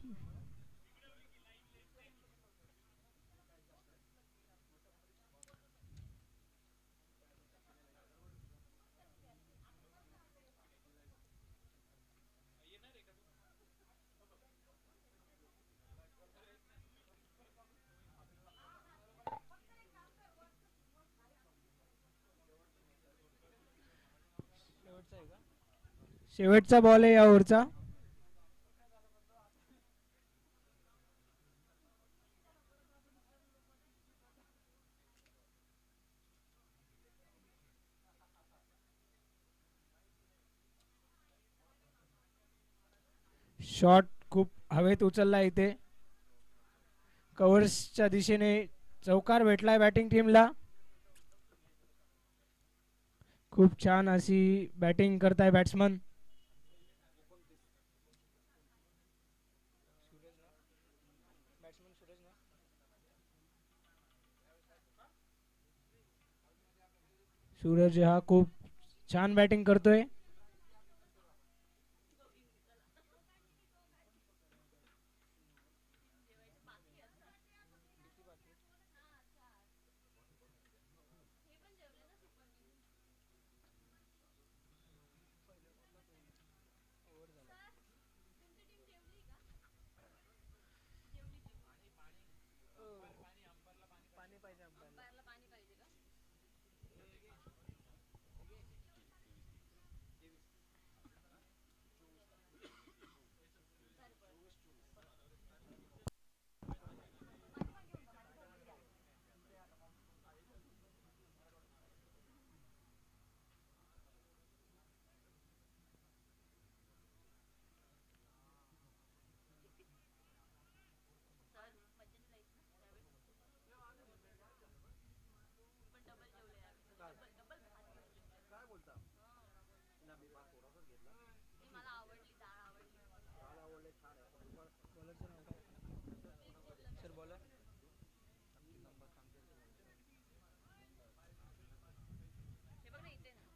शेवटचा बॉल आहे या ओव्हरचा. शॉट खूप हवेत उचलला इथे. कव्हर्सच्या दिशेने चौकार भेटलाय बॅटिंग टीमला. खूप छान अशी बॅटिंग करताय बॅट्समन. सूरज हा खूप छान बॅटिंग करतोय.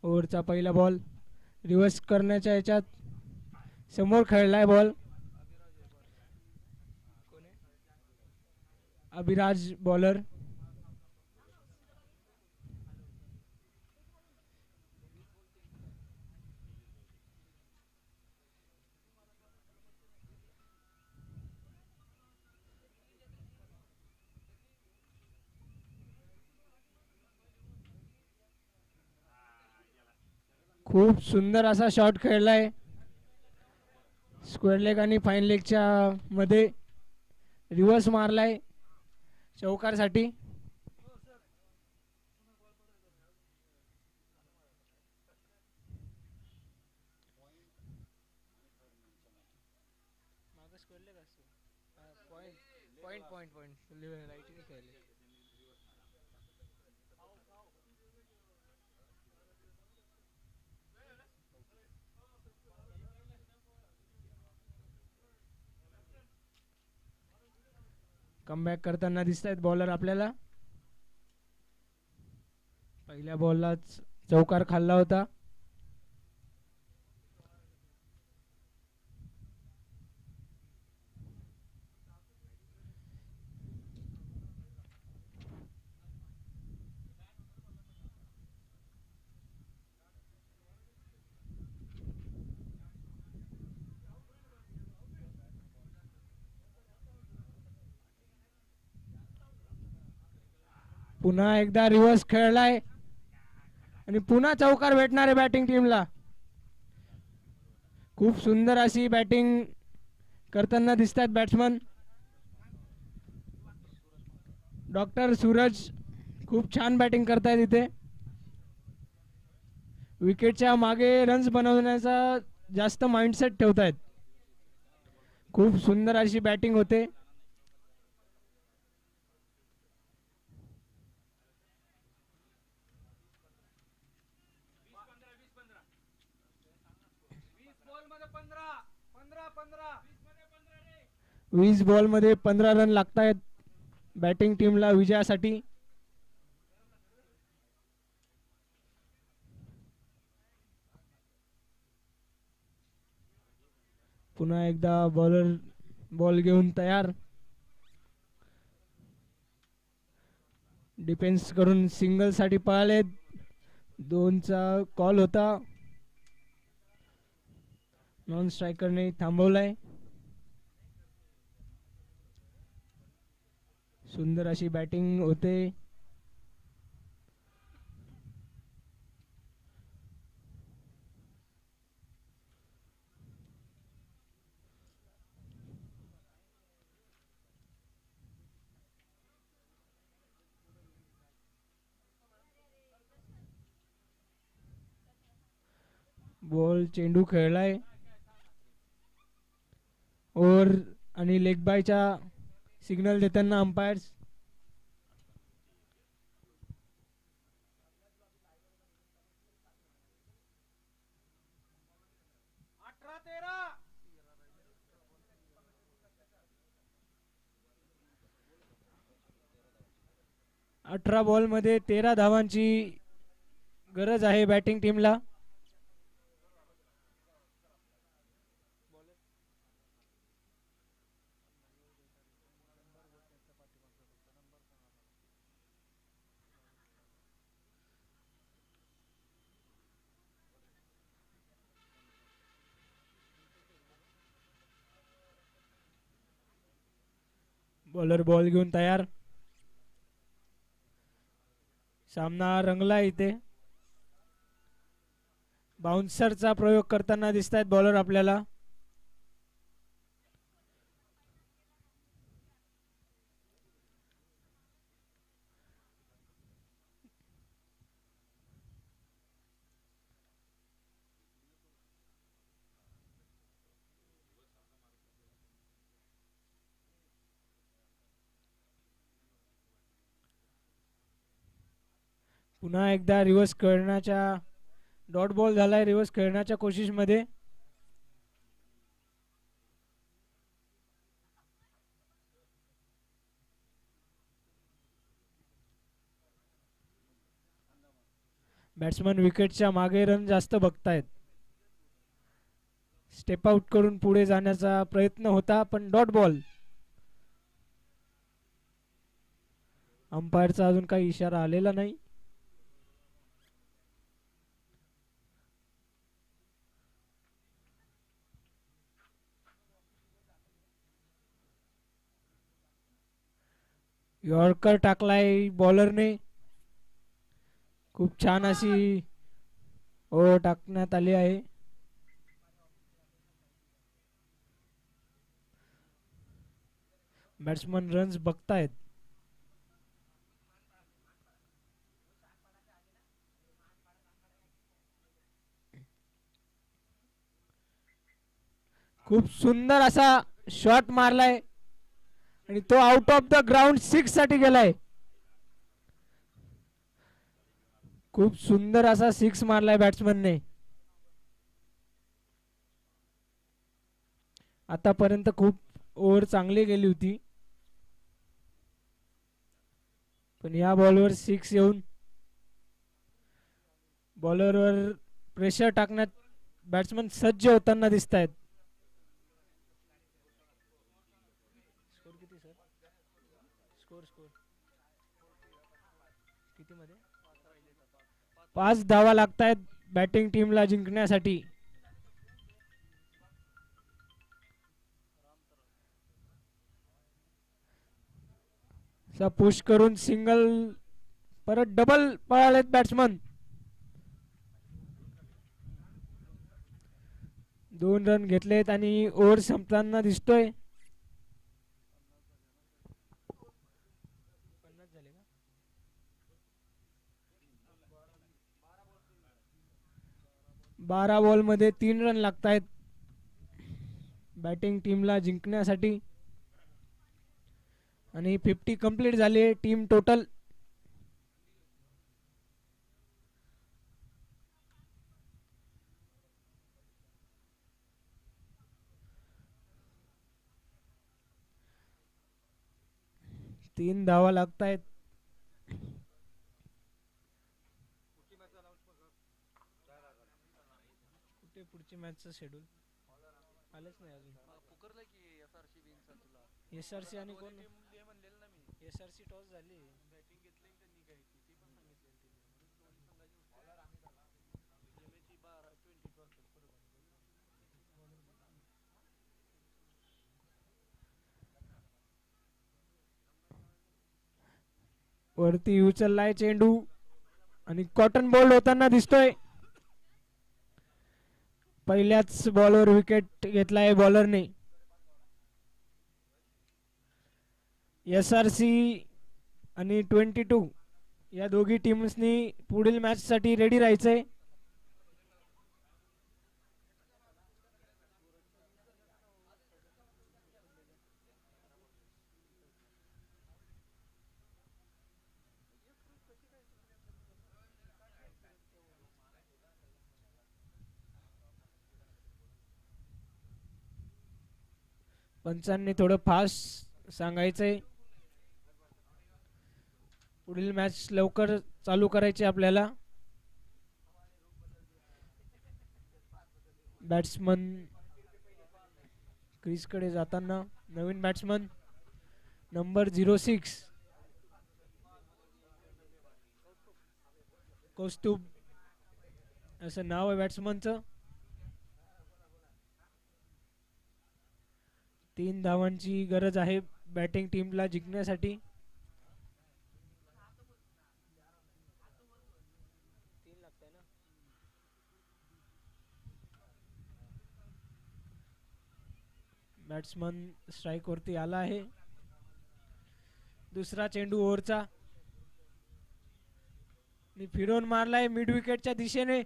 ओव्हरचा पहिला बॉल रिव्हर्स करण्याच्या याच्यात समोर खेळलाय बॉल. अभिराज बॉलर. खूप सुंदर असा शॉट खेळलाय. स्क्वेअर लेग आणि फाईन लेगच्या मध्ये रिव्हर्स मारलाय चौकारसाठी. कमबॅक करताना दिसत आहेत बॉलर आपल्याला. पहिल्या बॉललाच चौकार खाल्ला होता. पुन्हा एकदा रिव्हर्स खेळलाय आणि पुन्हा चौकार भेटणार आहे बॅटिंग टीमला. खूप सुंदर अशी बॅटिंग करताना दिसतात बॅट्समन. डॉक्टर सूरज खूप छान बॅटिंग करतायत इथे. विकेटच्या मागे रन्स बनवण्याचा जास्त माइंडसेट ठेवतायत. खूप सुंदर अशी बॅटिंग होते. 20 बॉलमध्ये 15 रन लागतायत बॅटिंग टीमला विजयासाठी. पुन्हा एकदा बॉलर बॉल घेऊन तयार. डिफेन्स करून सिंगल साठी पळाले. 2चा कॉल होता. नॉन स्ट्रायकरने थांबवलाय. सुंदर अशी बॅटिंग होते. बॉल चेंडू खेळलाय. ओव्हर आणि लेग बायच्या सिग्नल देताना अंपायर्स. अठरा बॉल मध्ये 13 धावांची गरज आहे बॅटिंग टीमला. बॉलर बॉल घेऊन तयार. सामना रंगला इथे. बाउन्सरचा प्रयोग करताना दिसत आहेत बॉलर आपल्याला. पुन्हा एकदा रिव्हर्स खेळण्याच्या डॉट बॉल झालाय रिव्हर्स खेळण्याच्या कोशिश मध्ये. बॅट्समन विकेटच्या मागे रन जास्त बघतायत. स्टेप आउट करून पुढे जाण्याचा प्रयत्न होता पण डॉट बॉल. अंपायरचा अजून काही इशारा आलेला नाही. यॉर्कर टाकलाय बॉलरने. खूप छान अशी ओव्हर टाकण्यात आली आहे. बॅट्समन रन्स बघतायत. खूप सुंदर असा शॉट मारलाय आणि तो आउट ऑफ द ग्राउंड 6 साठी गेलाय. खूप सुंदर असा 6 मारलाय बॅट्समनने. आतापर्यंत खूप ओव्हर चांगली गेली होती पण या बॉलवर 6 येऊन बॉलरवर प्रेशर टाकण्यात बॅट्समन सज्ज होताना दिसत आहेत. 5 धावा लागतायत बॅटिंग टीमला जिंकण्यासाठी. पुश करून सिंगल परत डबल पळालेत बॅट्समन. 2 रन घेतलेत आणि ओव्हर संपताना दिसतोय. बारा बॉल मध्ये 3 रन लागतायत बॅटिंग टीमला जिंकण्यासाठी आणि 50 कंप्लीट झाली टीम टोटल. 3 धावा लागतायत. कुठे पुढची मॅचचं शेड्यूल आलंच नाही अजून. SRC आणि कोण? SRC टॉस झाली. वरती उचललाय चेंडू आणि कॉटन बॉल होताना दिसतोय. पहिल्याच बॉलवर विकेट घेतलाय बॉलरने. SRC आणि 22 या दोघी टीम्सनी पुढील मॅच साठी रेडी राहायचंय. पंचांनी थोडं फास्ट सांगायचंय. पुढील मॅच लवकर चालू करायची आपल्याला. बॅट्समन क्रीज कडे जाताना नवीन बॅट्समन नंबर 06 कौस्तुभ असं नाव आहे बॅट्समनचं. 3 धावांची गरज आहे बॅटिंग टीमला जिंकण्यासाठी. बॅट्समन स्ट्राइक वरती आला आहे. दुसरा चेंडू ओव्हरचा फिरवून मारलाय मिड विकेटच्या दिशेने.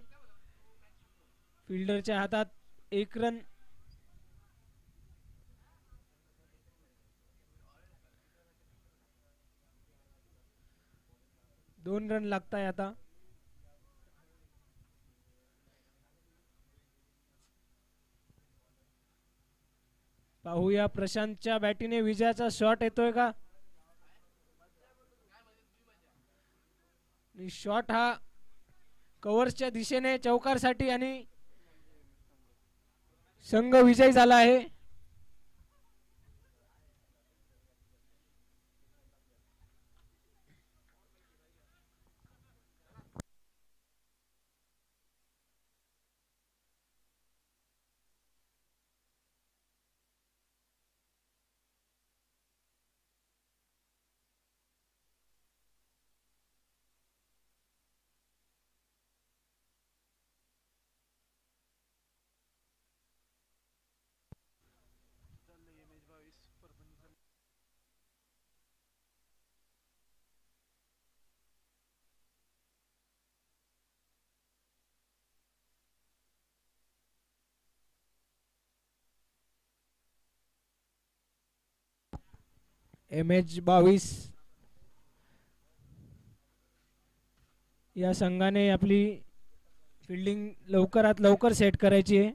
फिल्डरच्या हातात 1 रन. दोन रन लागताय आता. पाहूया प्रशांतच्या बॅटीने विजयाचा शॉट येतोय का. शॉट हा कव्हर्सच्या दिशेने चौकारसाठी आणि संघ विजयी झाला आहे. MH22 या संघाने आपली फिल्डिंग लवकरात लवकर सेट करायची आहे.